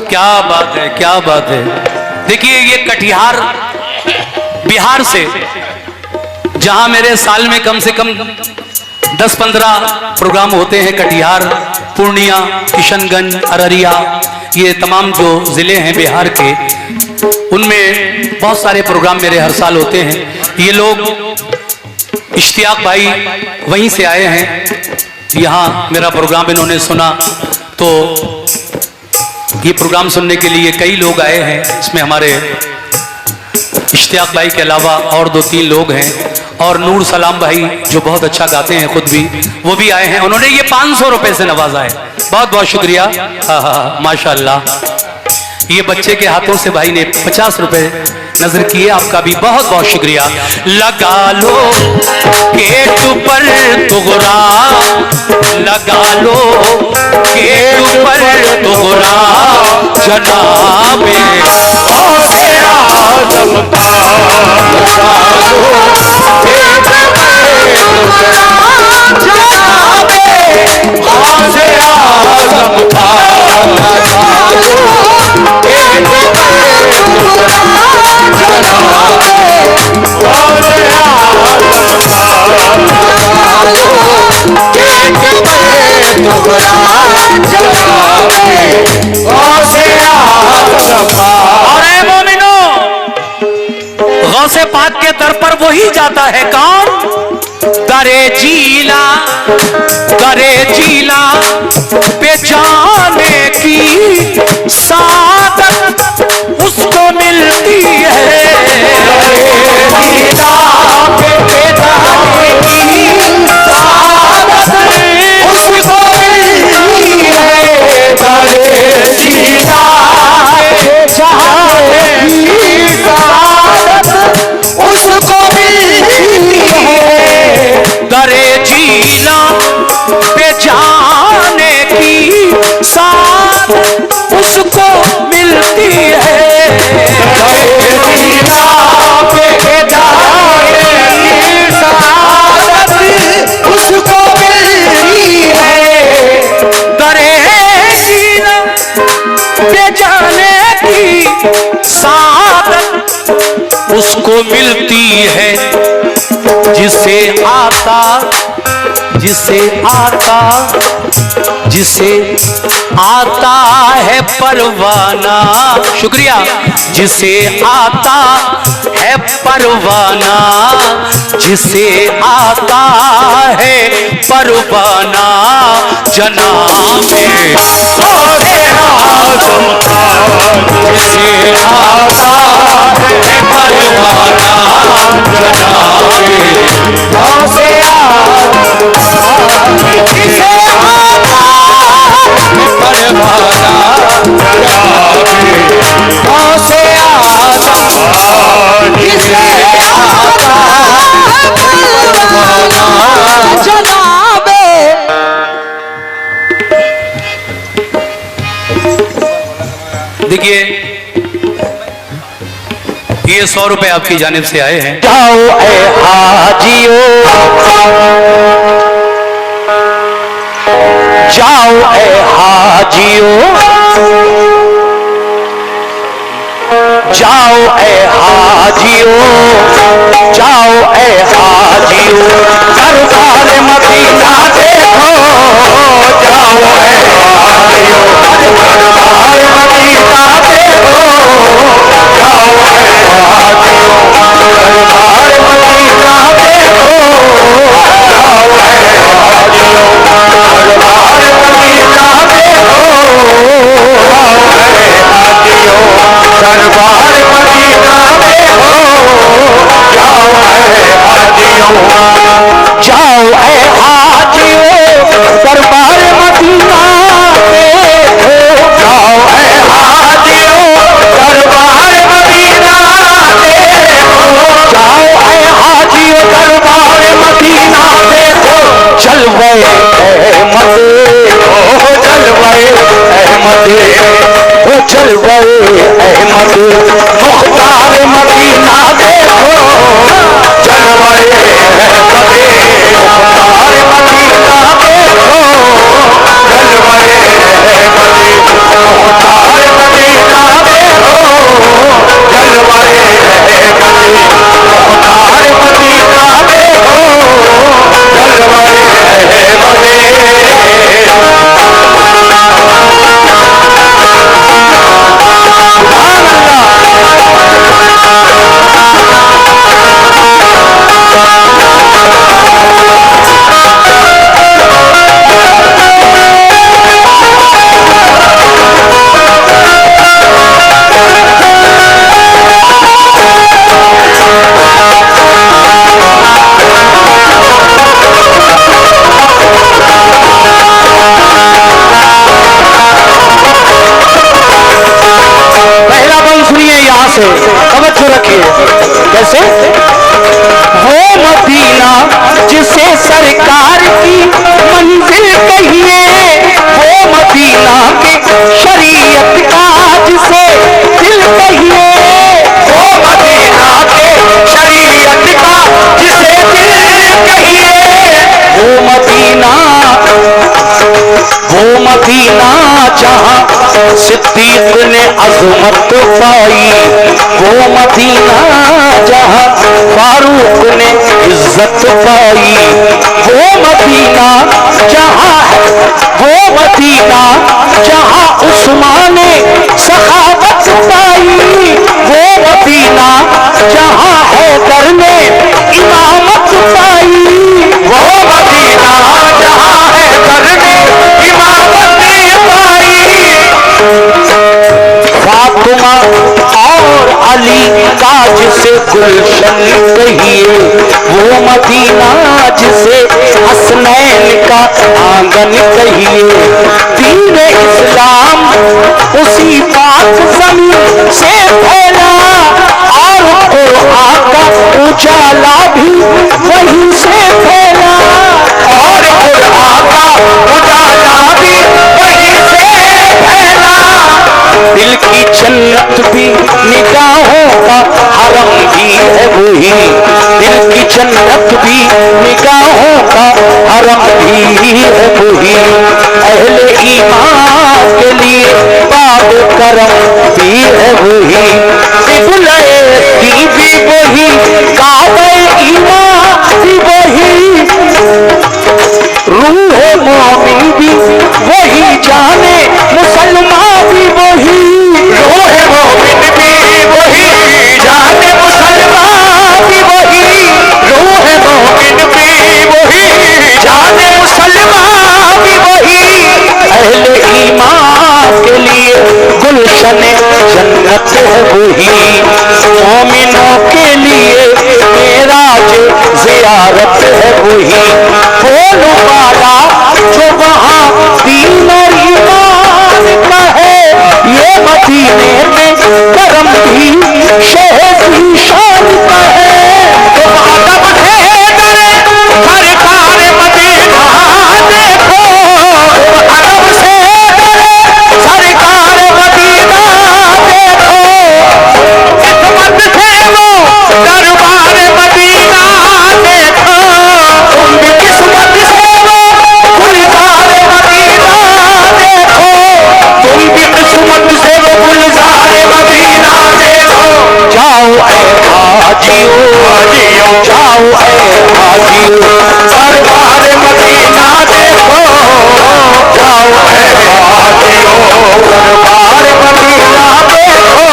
क्या बात है, क्या बात है। देखिए ये कटिहार बिहार से, जहां मेरे साल में कम से कम 10-15 प्रोग्राम होते हैं, कटिहार, पूर्णिया, किशनगंज, अररिया, ये तमाम जो ज़िले हैं बिहार के, उनमें बहुत सारे प्रोग्राम मेरे हर साल होते हैं। ये लोग इश्तियाक भाई वहीं से आए हैं, यहाँ मेरा प्रोग्राम इन्होंने सुना, तो ये प्रोग्राम सुनने के लिए कई लोग आए हैं। इसमें हमारे इश्तियाक भाई के अलावा और 2-3 लोग हैं, और नूर सलाम भाई जो बहुत अच्छा गाते हैं खुद भी, वो भी आए हैं। उन्होंने ये 500 रुपए से नवाजा है, बहुत बहुत शुक्रिया। हाँ हाँ माशाल्लाह। ये बच्चे के हाथों से भाई ने 50 रुपए नजर किए, आपका भी बहुत बहुत शुक्रिया। लगा लो गेट पर तुगरा, लगा लो गेट पर तुगरा जनाबे गौसे आज़म का, लगा लो गेट पर तुगरा जनाबे गौसे आज़म का, लगा लो गेट पर तुगरा जनाबे गौसे आज़म का, लगा लो गेट पर तुगरा जनाबे गौसे आज़म का। और ऐ मोमिनो, गौसे पाक के दर पर वही जाता है कौन? दरे जीला, दरे जीला पे जाने की सादत उसको मिलती है, दरे जीला पे जाने की सादत उसको मिलती है, दरे जीला पे जाने की सादत उसको मिलती है, दरे जीला पे जाने की साथ उसको मिलती है, दरे जीला पे जाने की साथ उसको मिलती है, दरे जीला पे जाने की साथ उसको मिलती है, जिसे आता, जिसे आता, जिसे आता है परवाना, शुक्रिया, जिसे आता है परवाना, जिसे आता है परवाना जनाबे गौसे आज़म का, जिसे आता है परवाना जनाबे गौसे आज़म का, जिसे आता है परवाना जनाबे गौसे आज़म का, जिसे आता है परवाना जनाबे। देखिए ये 100 रुपए आपकी जानिब से आए हैं। जाओ ए हाजियो, जाओ ए हाजियो, जाओ ए हाजियो, जाओ ए हाजियो, दरबार मदीना देखो, जाओ ए हाजियो, दरबार मदीना देखो, जाओ ए हाजियो, दरबार मदीना में हो, जाओ ऐ हाजियों, जाओ ऐ हाजियों दरबार मदीना में हो, जाओ ऐ हाजियों दरबार मदीना में हो, जाओ ऐ हाजियों दरबार मदीना देखो, जलवे अहमद ओ जलवे अहमद, ओ जलवे अहमद मुख्तार मदीना देखो, जलवे अहमद मुख्तार मदीना देखो, जलवे अहमद मुख्तार मदीना देखो, जलवे अहमद मुख्तार मदीना देखो, पहला बंद सुनिए यहां से, तवज्जो रखिए। कैसे? वो मदीना जिसे सरकार की मंजिल कहिए, वो मदीना के शरीयत का जिसे दिल कहिए, वो मदीना के शरीयत का जिसे दिल कहिए, वो मदीना जहां सिद्दीक ने अजमत पाई, वो मदीना जहां फारूक ने इज्जत पाई, वो मदीना जहां उस्मान ने सखावत पाई, वो मदीना जहां हैदर ने इमामत पाई, वो मदीना जहां है करने इमामत पाई, फातिमा और अली का जिसे गुलशन कहिए, वो मदीना जिसे हसनैन का आंगन कहिए, दीन इस्लाम उसी पाक जमीन से फैला, और कुरान का उजाला भी वहीं से फैला, और कुरान का उजाला भी वहीं से फैला, दिल की जन्नत भी निगाहों का हरम भी है वही, दिल की जन्नत भी निगाहों का हरम भी है वही, अहले ईमान के लिए बाब करम भी है वही, किबले की भी वही, काबे ईमान भी वही, रूह मोमिन भी वही, जाने मुसलमान भी वही, रूह मोमिन भी वही, जाने मुसलमान भी वही, रूह मोमिन भी वही, जाने मुसलमान भी वही, अहले ईमान के लिए गुलशन जन्नत है वही, मोमिनों के लिए मेराज जियारत है वही, बोलो वाला जो वहाँ दीन और ईमान का है, ये मदीने में करम भी शहद ही शान का है, तो अदब से डरे सरकार मदीना देखो, अदब से डरे सरकार मदीना देखो, किस्मत से वो दरबार मदीना देखो, किस्मत से वो गुलजार मदीना देखो, तुम भी किस्मत से वो गुलजार मदीना देखो, जाओ ऐ हाजियों, जाओ ऐ हाजियों दरबार मदीना देखो, जाओ ऐ हाजियों दरबार मदीना देखो,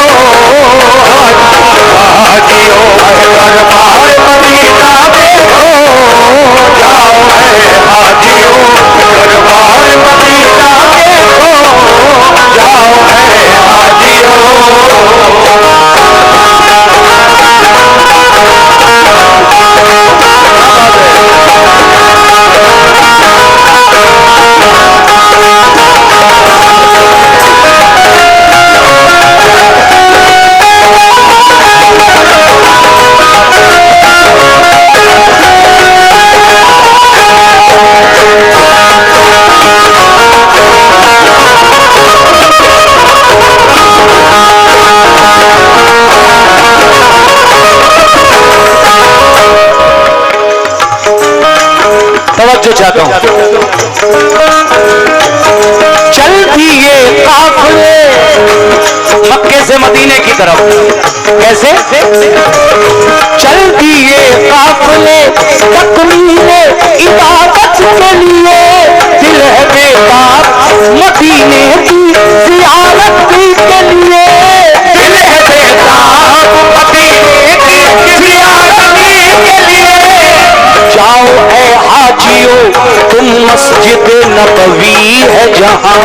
हाजियों दरबार मदीना देखो, जाओ ऐ हाजियों दरबार मदीना देखो, जाओ ऐ हाजियों तवज्जो चाहता हूं। चल दिए काफिले मक्के से मदीने की तरफ, कैसे चल दिए काफिले तकमीले इबादत के लिए, दिल है बेताब मदीने की ज़ियारत के लिए, दिल है बेताब मदीने की ज़ियारत के लिए। जाओ ऐ हाजियो तुम मस्जिद नबवी है जहां,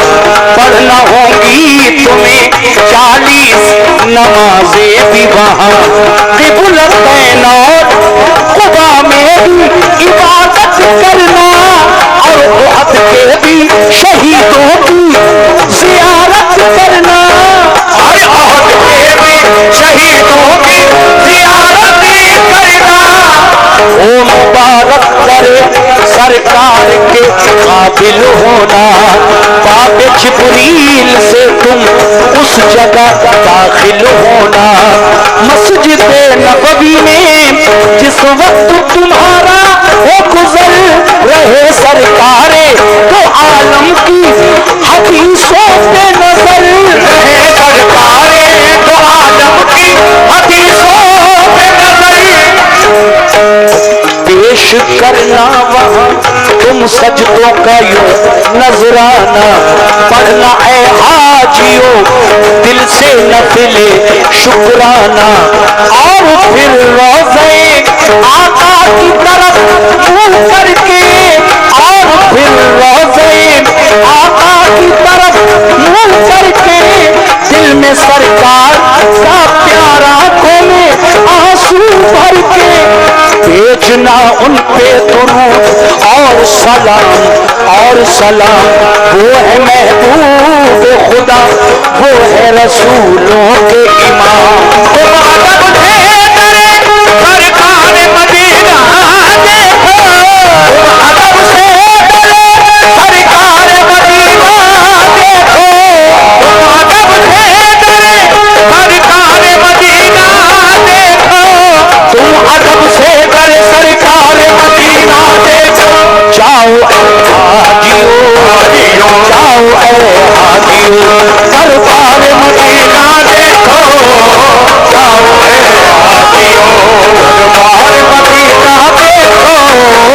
पढ़ना होगी तुम्हें 40 नमाजें भी वहां, क़िबलत और खुदा में भी इबादत करना, और उहद के भी शहीदों की ज़ियारत करना, और उहद के भी शहीदों की ज़ियारत करना। ओ मुबारक करे सरकार के काबिल होना, बाबे जिब्रील से तुम उस जगह दाखिल होना। मस्जिद नबवी में जिस वक्त तुम्हारा वो गुजर रहे सरकारे, तो आलम की हदीसों पे नजर रहे सरकारे, तो आलम की हदीसों पे नजर पेश करना वहां तुम सजदों का यूं नजराना, पढ़ना ऐ हाजियो दिल से नफिले शुक्राना, और फिर रोज़े आका की तरफ मुंह करके, और फिर रोज़े आका की तरफ मुंह करके, दिल में सरकार का प्यार आंखों में आंसू भर के, भेजना उन पे दुरूद और सलाम, वो है महबूब खुदा, वो है रसूलों के इमाम। तो अदब से करे सरकार मदीना देखो, अदब से करे सरकार मदीना देखो, अदब से करे सरकार मदीना देखो, तुम अदब से करे सरकार मदीना देखो। जाओ हाजियो जाओ ऐ हाजियो सरकार मदीना देखो, जाओ ऐ हाजियो सरकार मदीना देखो, जाओ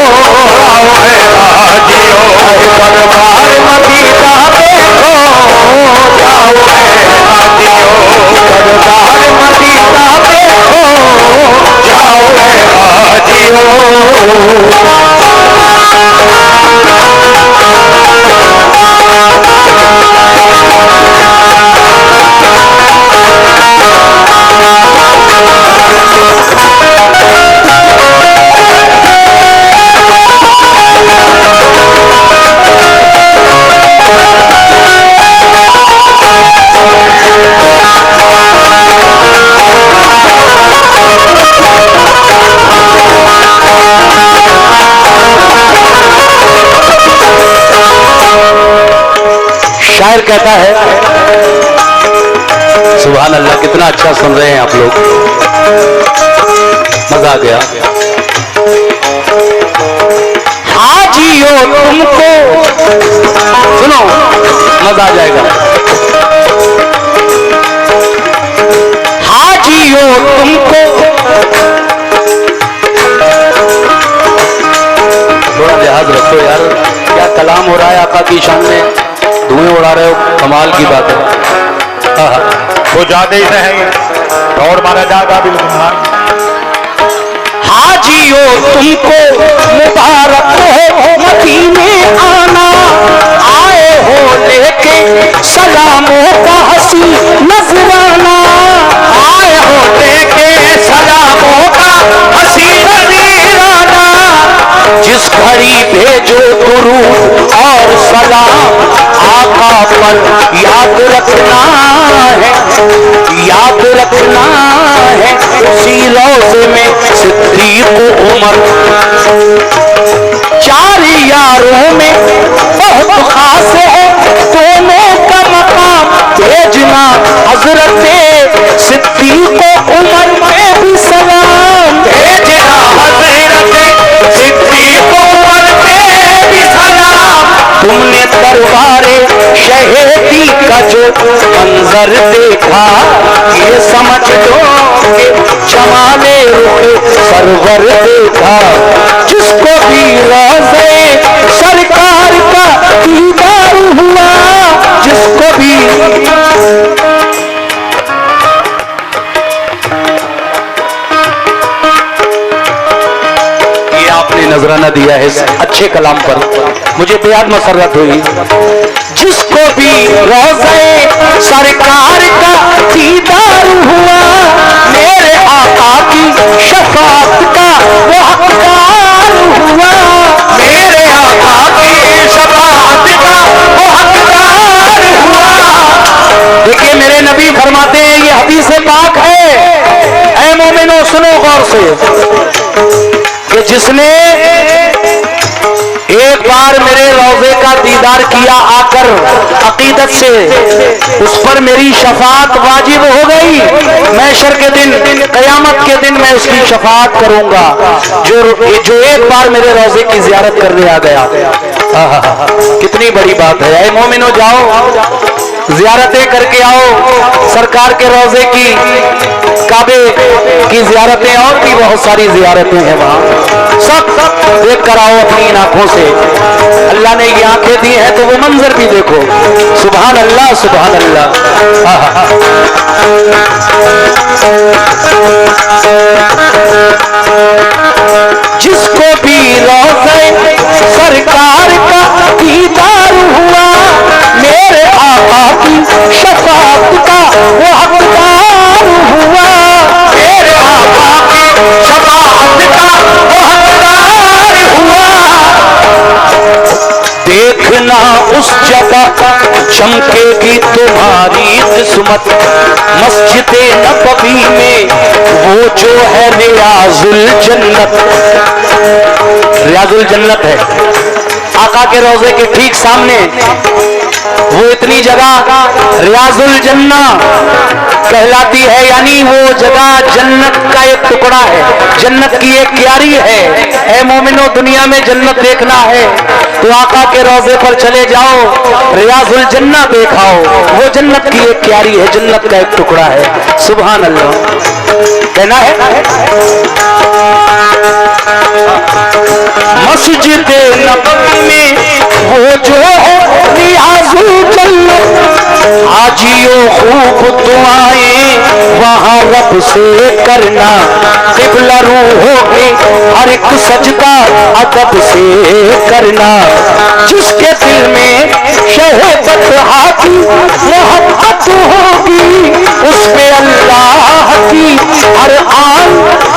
ऐ हाजियो सरकार मदीना देखो, जाओ ऐ हाजियो सरकार मदीना देखो, जाओ ऐ हाजियो। शायर कहता है, सुभान अल्लाह, कितना अच्छा सुन रहे हैं आप लोग, मजा आ गया। हाजियो तुमको सुनो, मजा आ जाएगा। हाजियो तुमको थोड़ा लिहाज रखो यार, क्या कलाम हो रहा है आका की शान में, धुएं उड़ा रहे हो, कमाल की बात है। वो ज्यादा ही रहेंगे और मारा जाएगा बिल्कुल। हाजियो तुमको मुबारक हो मदीने आना, आए हो लेके सलामों का हसी नजराना, आए हो लेके सलामों का हसी नजराना, जिस घड़ी भेजो दुरूद और सलाम आका पर याद रखना है, याद रखना है। उसी रोज़े में सिद्दीक़ उमर, चार यारों में बहुत खास है दोनों का मकाम, भेजना हजरत सिद्दीक़ उमर में भी सलाम, भेजना हजरत सिद्दीक़ उमर में मंजर देखा, ये समझ लो कि जमाने रुखे सरवर देखा। जिसको भी रोज़े सरकार का दीदार हुआ, जिसको भी आपने नजराना दिया है इस अच्छे कलाम पर, मुझे बेहद मसरत हुई। जिसको भी रोज़े सरकार का दीदार हुआ, मेरे आका की शफाअत का वो हकदार हुआ, मेरे आका की शफाअत का वो हकदार हुआ। देखिए मेरे नबी फरमाते हैं, ये हदीस पाक है, ऐ मोमिनो सुनो गौर से, कि जिसने एक बार मेरे रोज़े का दीदार किया आकर अकीदत से, उस पर मेरी शफाअत वाजिब हो गई। महशर के दिन, कयामत के दिन मैं उसकी शफाअत करूंगा, जो एक बार मेरे रोज़े की ज़ियारत करने आ गया। कितनी बड़ी बात है। ऐ मोमिनो जाओ, ज़ियारतें करके आओ सरकार के रोज़े की, काबे की ज़ियारतें, और भी बहुत सारी ज़ियारतें हैं वहाँ, सब देख कर आओ अपनी इन आंखों से। अल्लाह ने ये आंखें दी हैं तो वो मंजर भी देखो। सुभान अल्लाह, सुभान अल्लाह। जिसको भी रोज़े सरकार का दीदार हुआ, मेरे आका की शफाअत का वो हकदार हुआ, मेरे आका की शफाअत का वो हकदार हुआ। देखना उस जगह चमकेगी तुम्हारी किस्मत, मस्जिद नबवी में वो जो है रियाजुल जन्नत। रियाजुल जन्नत है आका के रोज़े के ठीक सामने, वो इतनी जगह रियाजुल जन्ना कहलाती है, यानी वो जगह जन्नत का एक टुकड़ा है, जन्नत की एक क्यारी है। ऐ मोमिनो दुनिया में जन्नत देखना है तो आका के रोज़े पर चले जाओ, रियाजुल जन्ना देखाओ, वो जन्नत की एक क्यारी है, जन्नत का एक टुकड़ा है। सुभान अल्लाह कहना है। मस्जिद नबवी में वो जो है रियाजुल जन्नत, हाजियो खूब दुआएं वहाँ रब से करना, क़िबला रूहों में हर एक सजदा अदब से करना। जिसके दिल में शहबत हाकी मोहब्बत होगी, उस पे अल्लाह की हर आन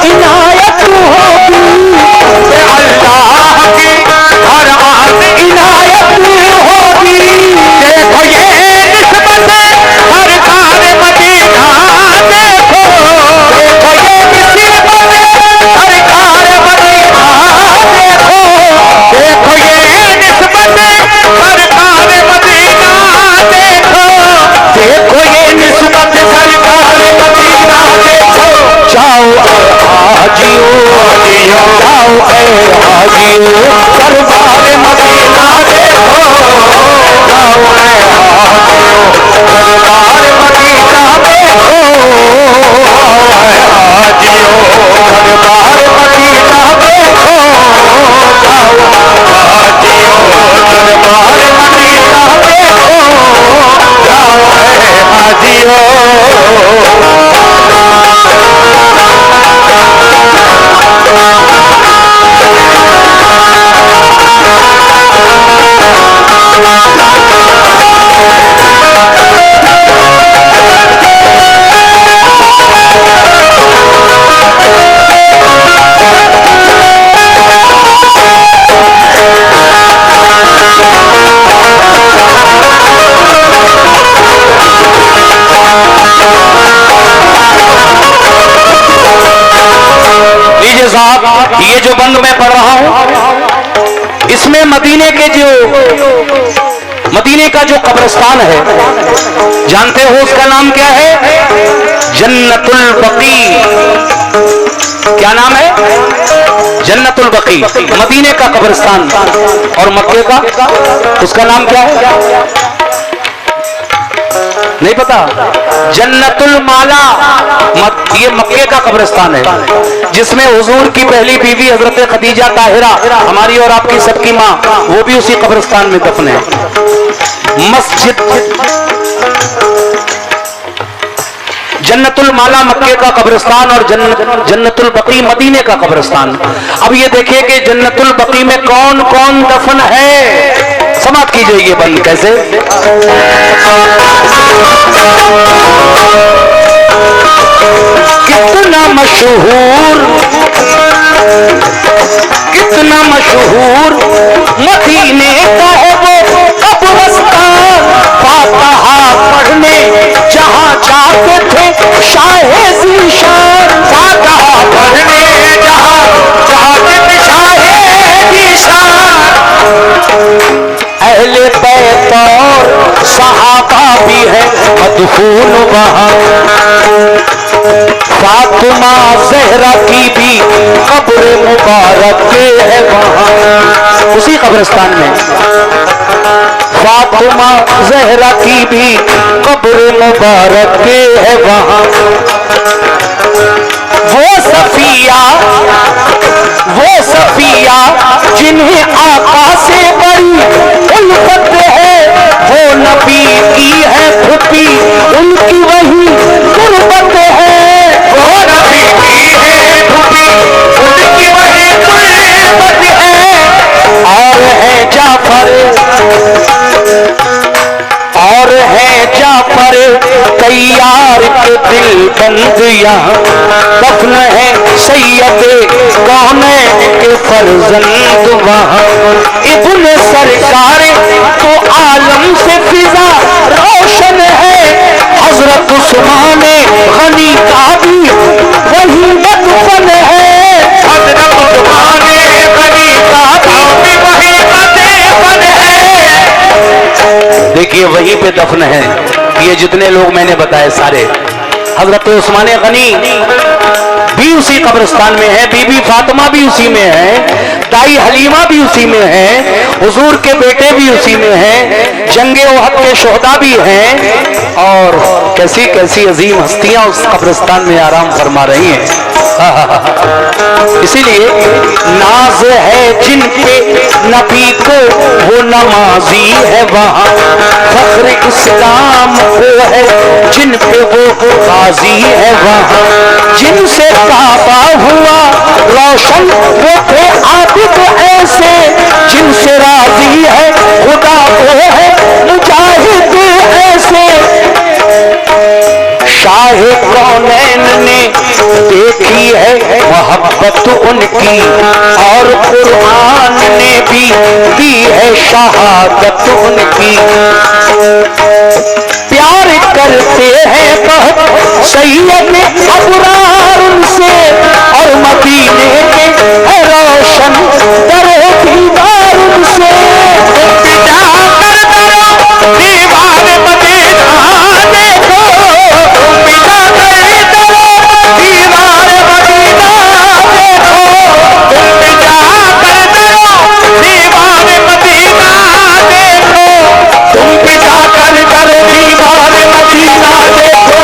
इनायत होगी, अल्लाह की हर आन इनायत होगी। देखो ये निस्बत हर कार मदीना, देखो देखो ये निस्बत हर कार मदीना, देखो देखो ये निस्बत हर कार मदीना, देखो देखो ये निस्बत हर कार मदीना, देखो। जाओ हाजियो, जाओ हाजियो दरबार मदीना, देखो जाओ हाजियो दरबार मदीना, देखो हाजियो दरबार मदीना, देखो जाओ हाजियो दरबार मदीना, देखो जाओ हाजियो। साहब ये जो बंद मैं पढ़ रहा हूं, इसमें मदीने का जो कब्रिस्तान है, जानते हो उसका नाम क्या है? जन्नतुल बकी। क्या नाम है? जन्नतुल बकी, मदीने का कब्रिस्तान। और मक्के का उसका नाम क्या है? नहीं पता? जन्नतुल माला ये मक्के का कब्रिस्तान है, जिसमें हुजूर की पहली बीवी हजरत खदीजा ताहिरा, हमारी और आपकी सबकी माँ, वो भी उसी कब्रिस्तान में दफन है। मस्जिद जन्नतुल माला मक्के का कब्रिस्तान और जन्नतुल बकी मदीने का कब्रिस्तान। अब ये देखिए कि जन्नतुल बकी में कौन कौन दफन है। समाप्त कीजिए ये बंद कैसे। कितना मशहूर मदीने का है वो कब्रिस्तान। फातिहा पढ़ने जहां जाते थे शाहे ज़ीशान। फातिहा पढ़ने जहां जाते थे शाहे ज़ीशान। अहले बैत और सहाबा भी है मदफून वहां। फातिमा ज़हरा की भी कब्र मुबारक है वहां, उसी कब्रिस्तान में। फातिमा ज़हरा की भी कब्र मुबारक है वहां। वो सफिया जिन्हें आका से बड़ी उल्फत है, वो नबी की है फुफी उनकी वही गुर्बत है। वो नबी की है फुफी उनकी वही गुर्बत है। और है जाफर तैयार के दिल बंद यहाँ। दफन है सैयद कौनैन के फर्जंद वहाँ। इब्न सरकार तो आलम से फिजा रोशन है। हजरत उस्मान गनी का भी वही दफन है। हजरत उस्मान गनी का भी वही दफन है। देखिए वहीं पे दफन है ये जितने लोग मैंने बताए सारे। हजरत उस्मान गनी भी उसी कब्रिस्तान में है, बीबी फातिमा भी उसी में है, दाई हलीमा भी उसी में है, हुजूर के बेटे भी उसी में है, जंगे ओहद के शोहदा भी हैं। और कैसी कैसी अजीम हस्तियां उस कब्रिस्तान में आराम फरमा रही हैं। इसीलिए नाज है जिन पे नबी को वो नमाजी है वहाँ। फख्र इस्लाम वो है जिन पे वो गाजी है वहाँ। जिनसे काबा हुआ रोशन वो थे आबिद ऐसे। जिनसे राजी है खुदा वो है मुजाहिद ऐसे। शाहे कौनैन ने देखी है मोहब्बत उनकी, और कुरान ने भी दी है शहादत उनकी। प्यार करते हैं बहुत सैयद अबरार उनसे, और मदीने के है रोशन दरे दीवार उनसे। दीवार मदीना देखो,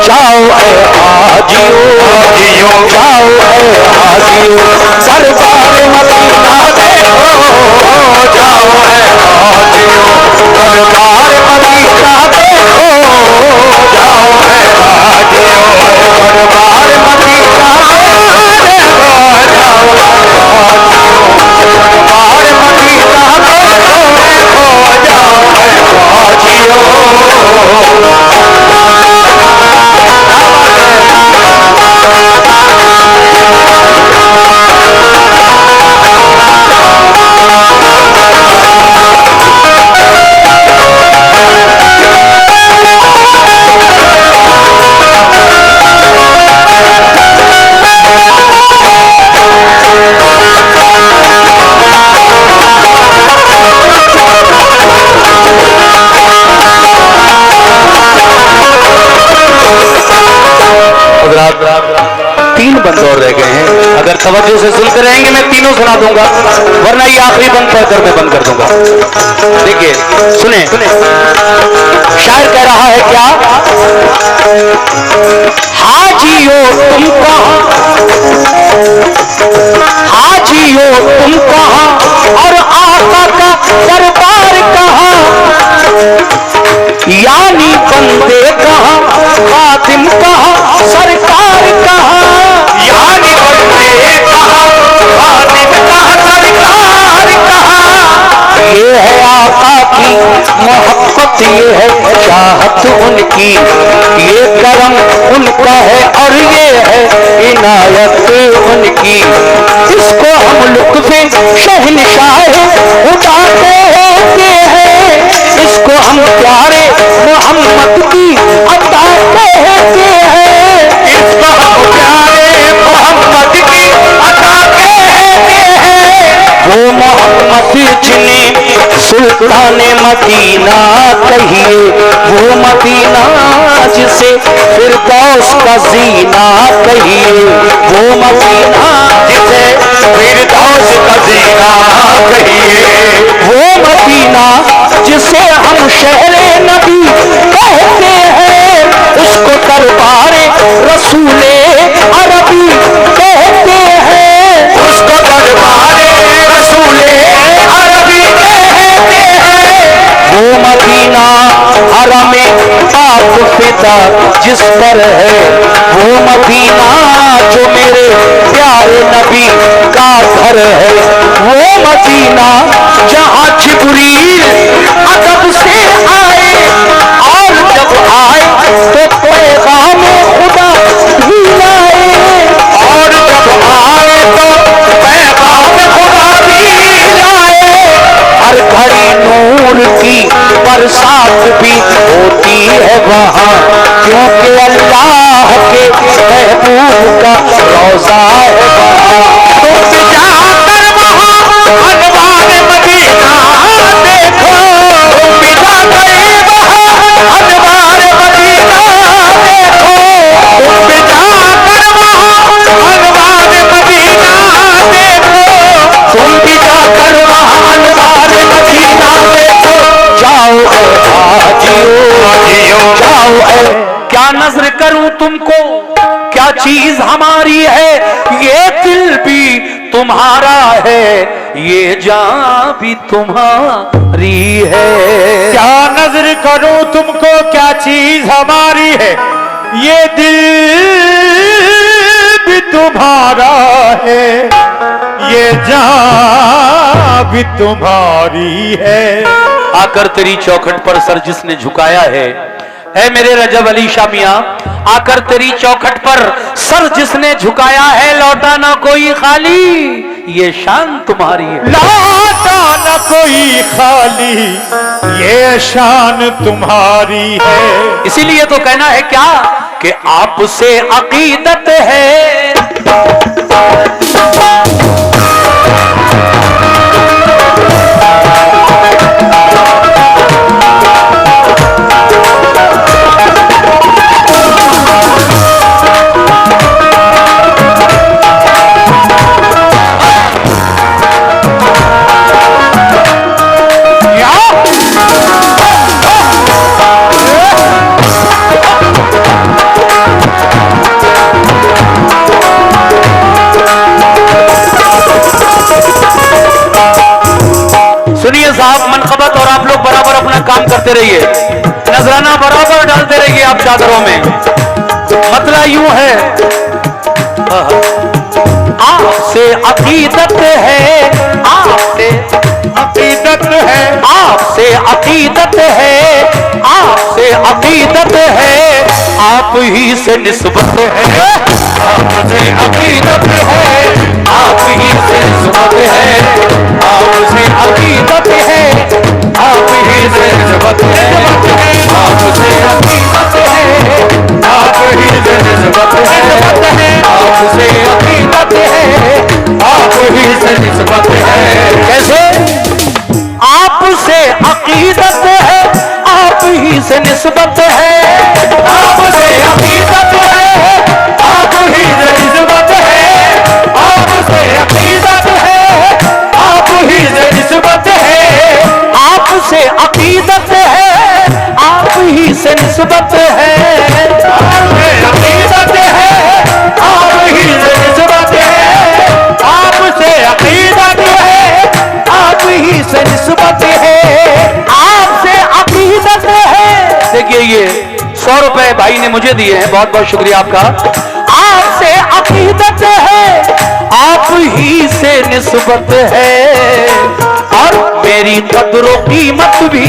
जाओ हाजियो जाओ हाजियो सरदार मदीना देखो। जाओ हाजियो सरदार मदीना देखो। जाओ हाजियो सरदार मदीना देखो। जाओ सरदार मदीना देखो। जाओ हाजियो। तवज्जो से सुनते रहेंगे, मैं तीनों सुना दूंगा, वरना ये आखिरी बंद पढ़कर मैं बंद कर दूंगा। देखिए सुने, शायर कह रहा है क्या, हाजियो तुम कहां, हाजियो तुम कहां और आका का दरबार कहां, यानी बंदे कहां, खातिम कहां, सरकार कहां, यानी बंदे कहां, खातिम कहां, सरकार कहां। ये है आका की मोहब्बत, ये है चाहत उनकी, ये करम उनका है और ये है इनायत उनकी। इसको हम लुत्फ़े शहनशाह उठाते हैं, इसको हम प्यारे मोहम्मद की अता कहते हैं, इसको हम प्यारे मोहम्मद की अता कहते हैं। वो मोहम्मद जिन्हें सुल्तान मदीना कहिए, वो मदीना जिसे फिरदौस का जीना कहिए, वो मदीना जिसे फिरदौस का जीना कहिए, वो मदीना जिसे हम शहरे नबी कहते हैं, उसको दरबारे रसूले अरबी कहते हैं, उसको दरबारे रसूले अरबी कहते हैं। वो मदीना हरमे पाक फिदा जिस पर है, वो मदीना जो मेरे प्यारे नबी का घर है, वो मदीना जहाँ जिब्रील अदब से आए और जब आए तो पैगाम खुदा भी लाए, और जब आए तो पैगाम खुदा भी लाए। हर घड़ी नूर की बरसात भी होती है वहाँ, क्योंकि अल्लाह के महबूब का रोजा है वहाँ। तुम जाकर वहाँ अनवार मदीना देखो, तुम जाकर वहाँ अनवार मदीना देखो, तुम जाकर वहाँ अनवार मदीना देखो, तुम भी जाकर वहाँ अनवार मदीना देखो। जाओ हाजियो जाओ, क्या नजर करूं तुमको, क्या चीज हमारी है, ये दिल भी तुम्हारा है, ये जान भी तुम्हारी है। क्या नजर करूं तुमको, क्या चीज हमारी है, ये दिल भी तुम्हारा है, ये जान भी तुम्हारी है। आकर तेरी चौखट पर सर जिसने झुकाया है मेरे रजब अली शाह मियां, आकर तेरी चौखट पर सर जिसने झुकाया है, लौटा ना कोई खाली, ये शान तुम्हारी है। लौटा ना कोई खाली, ये शान तुम्हारी है। इसीलिए तो कहना है क्या कि आपसे अकीदत है। सुनिए साहब, मनकबत और आप लोग बराबर अपना काम करते रहिए, नजराना बराबर डालते रहिए आप चादरों में। मतलब यूं है, आपसे अकीदत है, आपसे अकीदत है, आपसे अकीदत है, आपसे अकीदत है, आप ही से निस्बत है, आपसे अकीदत है, आप ही से निस्बत है, आपसे अकीदत है, आप ही से निस्बत है, आपसे अकीदत है, आप ही से निस्बत है, आपसे अकीदत है, आप ही से निस्बत है। कैसे? आपसे अकीदत है, आप ही से निस्बत है, आपसे अकीदत है, आप ही से निस्बत है, आपसे मुझे दिए हैं, बहुत बहुत शुक्रिया आपका। आपसे अकीदत है, आप ही से निस्बत है, और मेरी कदरों कीमत भी,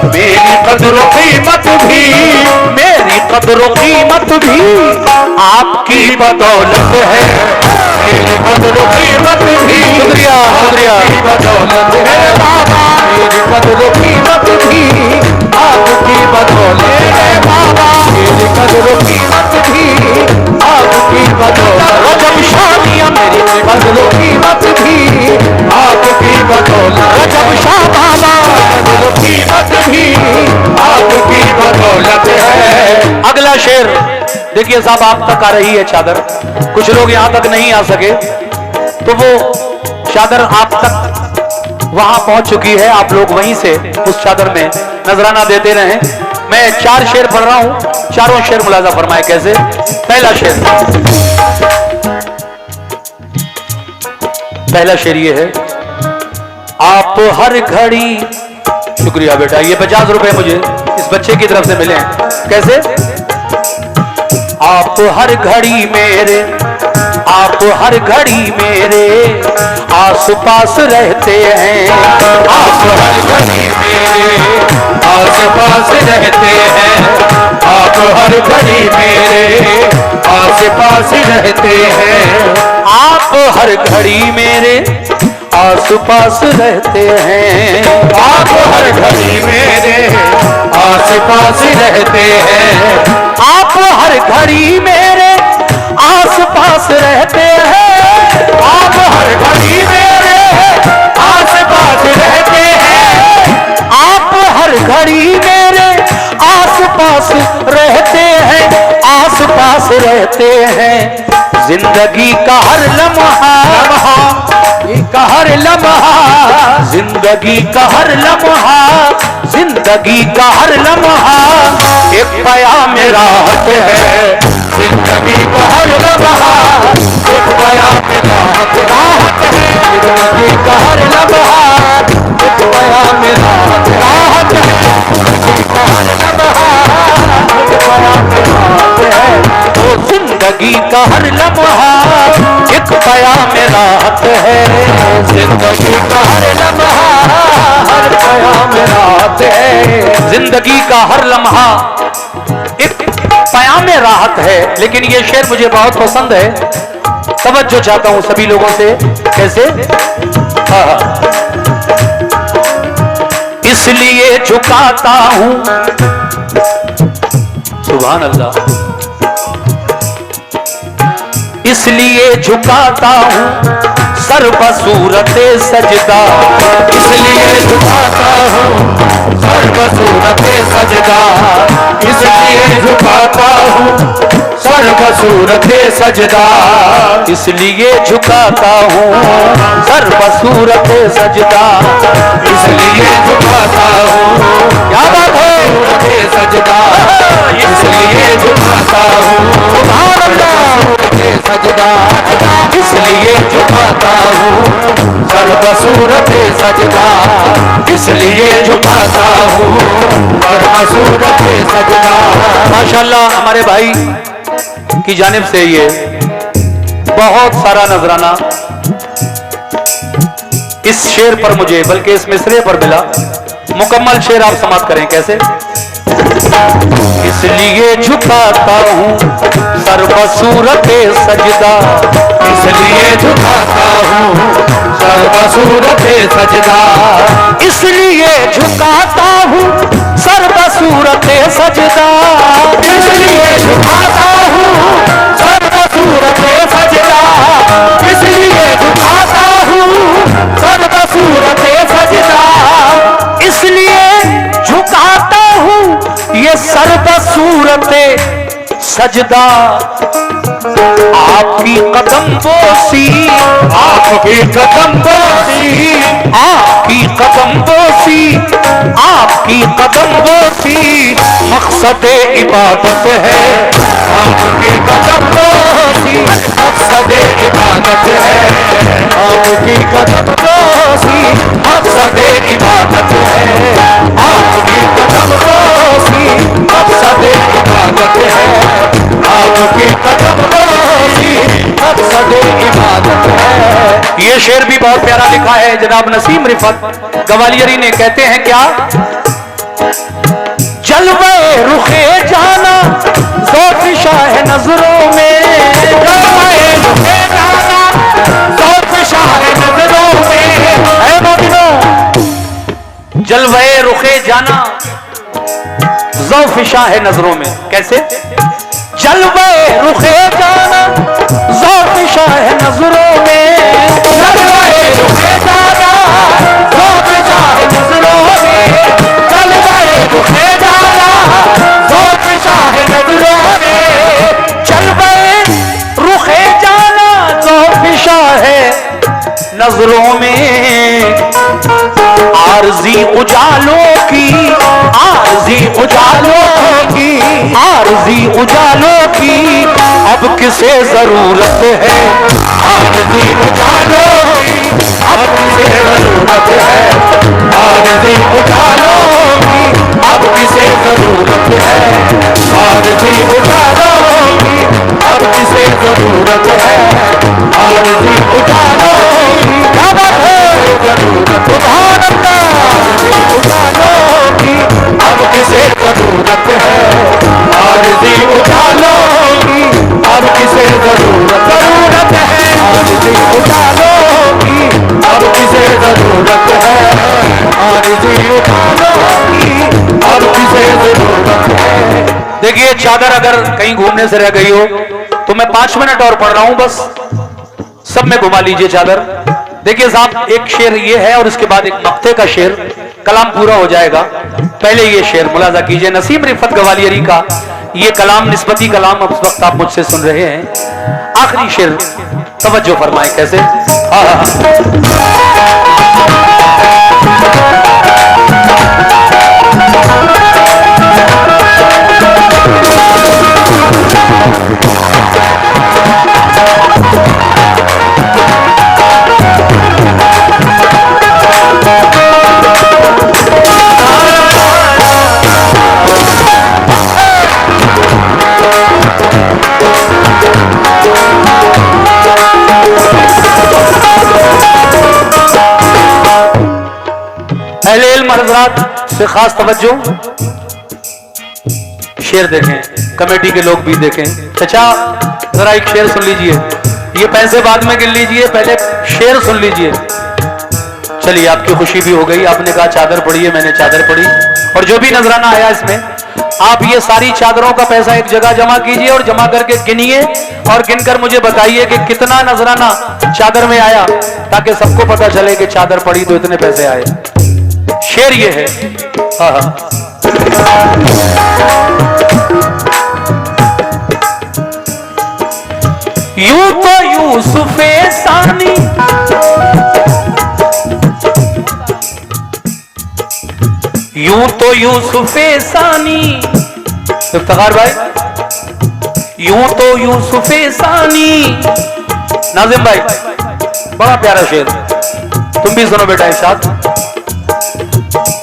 मेरी कदरों कीमत भी, मेरी कदरों कीमत भी आपकी बदौलत है, मेरी कदरों कीमत भी, शुक्रिया शुक्रिया, बदौलत है बाबा, मेरी कदरों कीमत भी आपकी बदौलत है बाबा, मेरी कदरों कीमत भी आपकी बदौलत, रजब शादियां मेरी कदरों कीमत भी आपकी बदौलत, रजब शाह बाबा कदरों कीमत भी आपकी बदौलत है। अगला शेर देखिए साहब, आप तक आ रही है चादर, कुछ लोग यहां तक नहीं आ सके, तो वो चादर आप तक वहां पहुंच चुकी है, आप लोग वहीं से उस चादर में नजराना देते रहें। मैं 4 शेर पढ़ रहा हूं, चारों शेर मुलाजा फरमाए कैसे। पहला शेर ये है, आप हर घड़ी, शुक्रिया बेटा, ये 50 रुपए मुझे इस बच्चे की तरफ से मिले हैं। कैसे? आप हर घड़ी मेरे, आप हर घड़ी मेरे आस पास रहते हैं, आप हर घड़ी मेरे आस पास रहते हैं, आप हर घड़ी मेरे आस पास रहते हैं, आप हर घड़ी मेरे आस पास रहते हैं, आप हर घड़ी मेरे आस पास रहते हैं, आप हर घड़ी मेरे आस पास रहते हैं, आप हर घड़ी मेरे आस पास रहते हैं, आप हर घड़ी मेरे आस पास रहते हैं, आस पास रहते हैं। जिंदगी का हर लम्हा, का हर लम्हा, जिंदगी का हर लम्हा, जिंदगी का हर लम्हा एक पयाम राहत है, जिंदगी का हर लम्हा एक पयाम राहत है, जिंदगी का हर लम्हा एक पयाम राहत है, जिंदगी का हर लम्हा एक पयाम राहत है, तो जिंदगी का हर लम्हा एक पयाम राहत है, जिंदगी का हर लम्हा हर पयाम राहत है, जिंदगी का हर लम्हा एक पयाम राहत है। लेकिन ये शेर मुझे बहुत पसंद है, तवज्जो चाहता हूं सभी लोगों से। कैसे? इसलिए झुकाता हूं, सुभान अल्लाह, इसलिए झुकाता हूं सर बसूरत सजदा, इसलिए झुकाता हूं सर बसूरत सजदा, इसलिए झुकाता हूं सर बसूरत सजदा, इसलिए झुकाता हूं सर बसूरत सजदा, इसलिए झुकाता हूं, क्या बात है, सजदा, इसलिए झुकाता हूं सजदा, इसलिए झुकाता हूँ सर बसूरत सजदा, इसलिए झुकाता हूँ सर बसूरत सजदा। माशाल्लाह हमारे भाई की जानिब से ये बहुत सारा नजराना इस शेर पर मुझे, बल्कि इस मिसरे पर मिला। मुकम्मल शेर आप समाप्त करें। कैसे? इसलिए झुकाता हूँ सर बसूरत सजदा, इसलिए झुकाता हूँ सर बसूरत सजदा, इसलिए झुकाता हूँ सर बसूरत सजदा, इसलिए झुकाता हूँ सर बसूरत सजदा, इसलिए झुकाता हूँ सर बसूरत सजदा, इसलिए झुकाता हूँ ये सर बसूरत सजदा। आपकी कदम बोसी, आपकी कदम बोसी, आपकी कदम बोसी, आपकी कदम बोसी मकसद इबादत है, आपकी कदम बोसी मकसद इबादत है, आपकी कदम बोसी मकसद इबादत है, आपकी कदम बोसी मकसद इबादत है। ये शेर भी बहुत प्यारा लिखा है जनाब नसीम रिफत ग्वालियरी ने। कहते हैं क्या, जलवे रुखे जाना ज़ौक़ शाह नजरों में, जलवे रुखे जाना ज़ौक़ शाह नजरों में, ऐ मोमिनो जलवे रुखे जाना ज़ौक़ शाह नजरों में। कैसे, जलवे रुखे जाना ज़ौक़ शाह नजरों में, जलवे रुखे जाना ज़ौक़ शाह नजरों में, जलवे रुखे जाना ज़ौक़ शाह नजरों में, जलवे रुखे जाना ज़ौक़ शाह नजरों में। आरज़ी उजालों की, आरज़ी उजालों की, आरज़ी उजालों की अब किसे जरूरत है, आरज़ी उजालों की अब किसे जरूरत है, आरज़ी उजालों की अब किसे जरूरत है, आरज़ी उजालों की अब किसे जरूरत है, आरज़ी उजालों की अब जरूरत, उजालों की अब किसे जरूरत है, आरज़ी उजालों की अब किसे जरूरत है, आरज़ी उजालों की अब किसे जरूरत है, आरज़ी उजालों की अब किसे जरूरत है। देखिए चादर अगर कहीं घूमने से रह गई हो तो मैं 5 मिनट और पढ़ रहा हूं, बस सब में घुमा लीजिए चादर। देखिए साहब, एक शेर ये है और इसके बाद एक मक्ते का शेर, कलाम पूरा हो जाएगा। पहले ये शेर मुलाजा कीजिए, नसीम रिफत ग्वालियरी का ये कलाम, निस्बती कलाम अब वक्त आप मुझसे सुन रहे हैं। आखिरी शेर तवज्जो फरमाएं। कैसे, अहले इल्म हज़रात से खास तवज्जो, शेर देखें, कमेटी के लोग भी देखें। चाचा जरा एक शेर सुन लीजिए, ये पैसे बाद में गिन लीजिए, पहले शेर सुन लीजिए। चलिए आपकी खुशी भी हो गई, आपने कहा चादर पड़ी है, मैंने चादर पड़ी। और जो भी नजराना आया इसमें, आप ये सारी चादरों का पैसा एक जगह जमा कीजिए और जमा करके गिनिए और गिनकर मुझे बताइए कि कितना नजराना चादर में आया, ताकि सबको पता चले कि चादर पड़ी तो इतने पैसे आए। शेर ये है, यूं तो यूसुफे सानी, यूं तो यूसुफे सानी, इफ्तिखार भाई, यूं तो यूसुफे सानी। नाजिम भाई बड़ा प्यारा शेर, तुम भी सुनो बेटा एक साथ।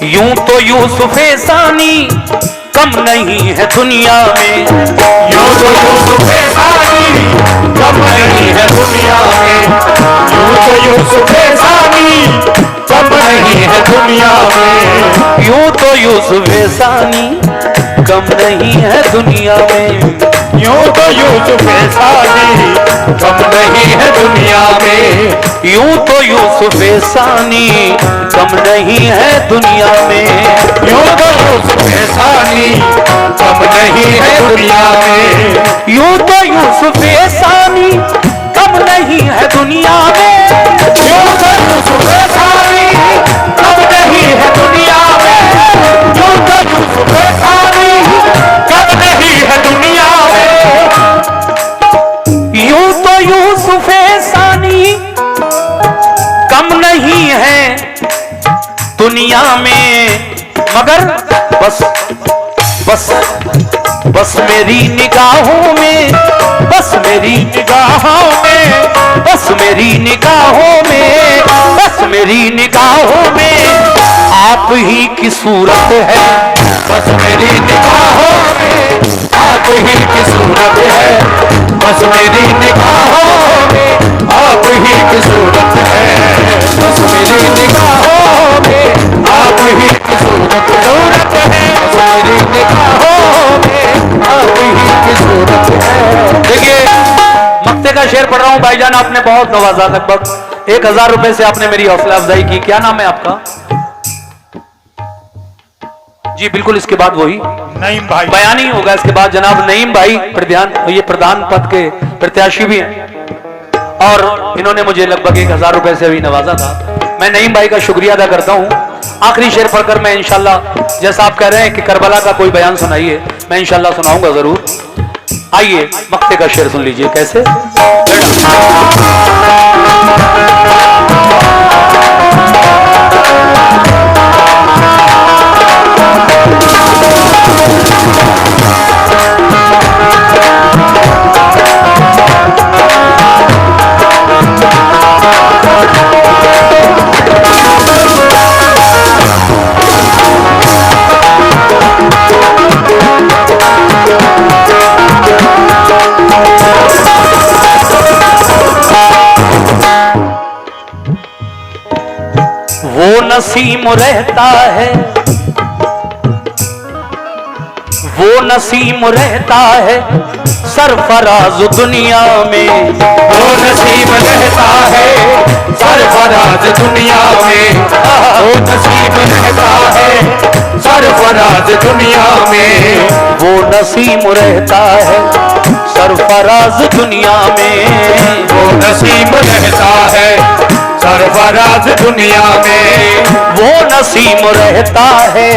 यूं तो यूसुफे सानी कम नहीं है दुनिया में, यूं तो यूसुफे सानी कम नहीं है दुनिया में, यूं तो यूसुफे सानी कम नहीं है दुनिया में, यूं तो यूसुफे सानी कम नहीं है दुनिया में, यूं तो यूसुफे सानी कम नहीं है दुनिया में, यूं तो यूसुफे सानी कम नहीं है दुनिया में, यूं तो यूसुफे सानी कम नहीं है दुनिया में, यूं तो यूसुफे सानी कम नहीं है दुनिया में, यूं तो यूसुफे सानी कम नहीं है दुनिया में, यूं तो यूसुफे सानी कम नहीं है दुनिया में, यूं तो यूसुफे सानी कम नहीं है दुनिया में, मगर बस बस बस मेरी निगाहों में, बस मेरी निगाहों में, बस मेरी निगाहों में, बस मेरी निगाहों में आप ही की सूरत है, बस मेरी निगाहों में आप ही की सूरत है, बस मेरी निगाहों में आप ही की सूरत है, की सूरत है, मेरी निगाहों में आप ही की सूरत है। देखिए मक्ते का शेर पढ़ रहा हूं भाईजान, आपने बहुत नवाजा, लगभग 1000 रुपए से आपने मेरी हौसला अफजाई की। क्या नाम है आपका? जी बिल्कुल, इसके बाद वही नईम भाई बयान ही होगा। इसके बाद जनाब नईम भाई प्रधान, ये प्रधान पद के प्रत्याशी भी हैं और इन्होंने मुझे लगभग 1000 रुपए से भी नवाजा था। मैं नईम भाई का शुक्रिया अदा करता हूं। आखिरी शेर पढ़कर मैं इंशाल्लाह, जैसा आप कह रहे हैं कि करबला का कोई बयान सुनाइए, मैं इंशाल्लाह सुनाऊंगा जरूर। आइए मक्ते का शेर सुन लीजिए। कैसे? वो नसीम रहता है, वो नसीम रहता है सरफराज दुनिया में, वो नसीब रहता है सरफराज दुनिया में, वो नसीब रहता है सरफराज दुनिया में, वो नसीम रहता है सरफराज दुनिया में, वो नसीब रहता है सरफराज दुनिया में, वो नसीम रहता है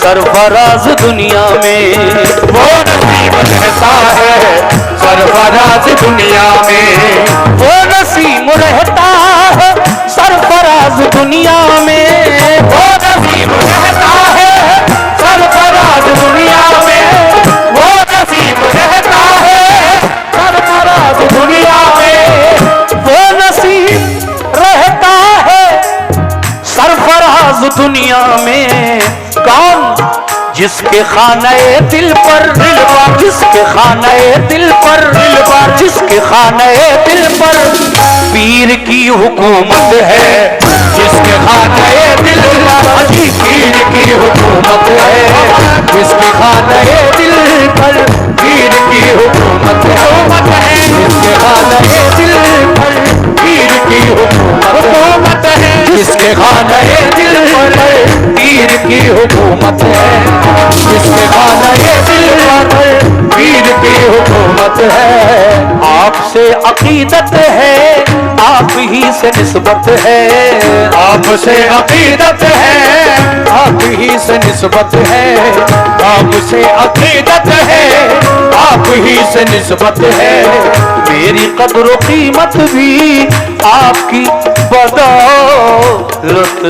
सरफराज दुनिया में, वो नसीब रहता है सरफराज दुनिया में, वो नसीम रहता है सरफराज दुनिया में, वो नसीब रहता है सरफराज दुनिया में, वो नसीब रहता है सरफराज दुनिया में, वो नसीम रहता है सरफराज दुनिया में। कौन? जिसके खाने दिल पर, जिसके खाने दिल पर, जिसके खाने दिल पर पीर की हुकूमत है, जिसके खाने दिल पर पीर की हुकूमत है, जिसके खाने दिल पर पीर की हुकूमत है, जिसके खाने दिल पर पीर की हुकूमत है, जिसके खाने दिल पर पीर की हुकूमत है, जिसके खाने दिल पर पीर की हुकूमत है। आपसे अकीदत है, आप ही से निस्बत है, आपसे अकीदत है, आप ही से निस्बत है, आपसे अकीदत है, आप ही से निस्बत है, मेरी कद्र कीमत भी आपकी बदौलत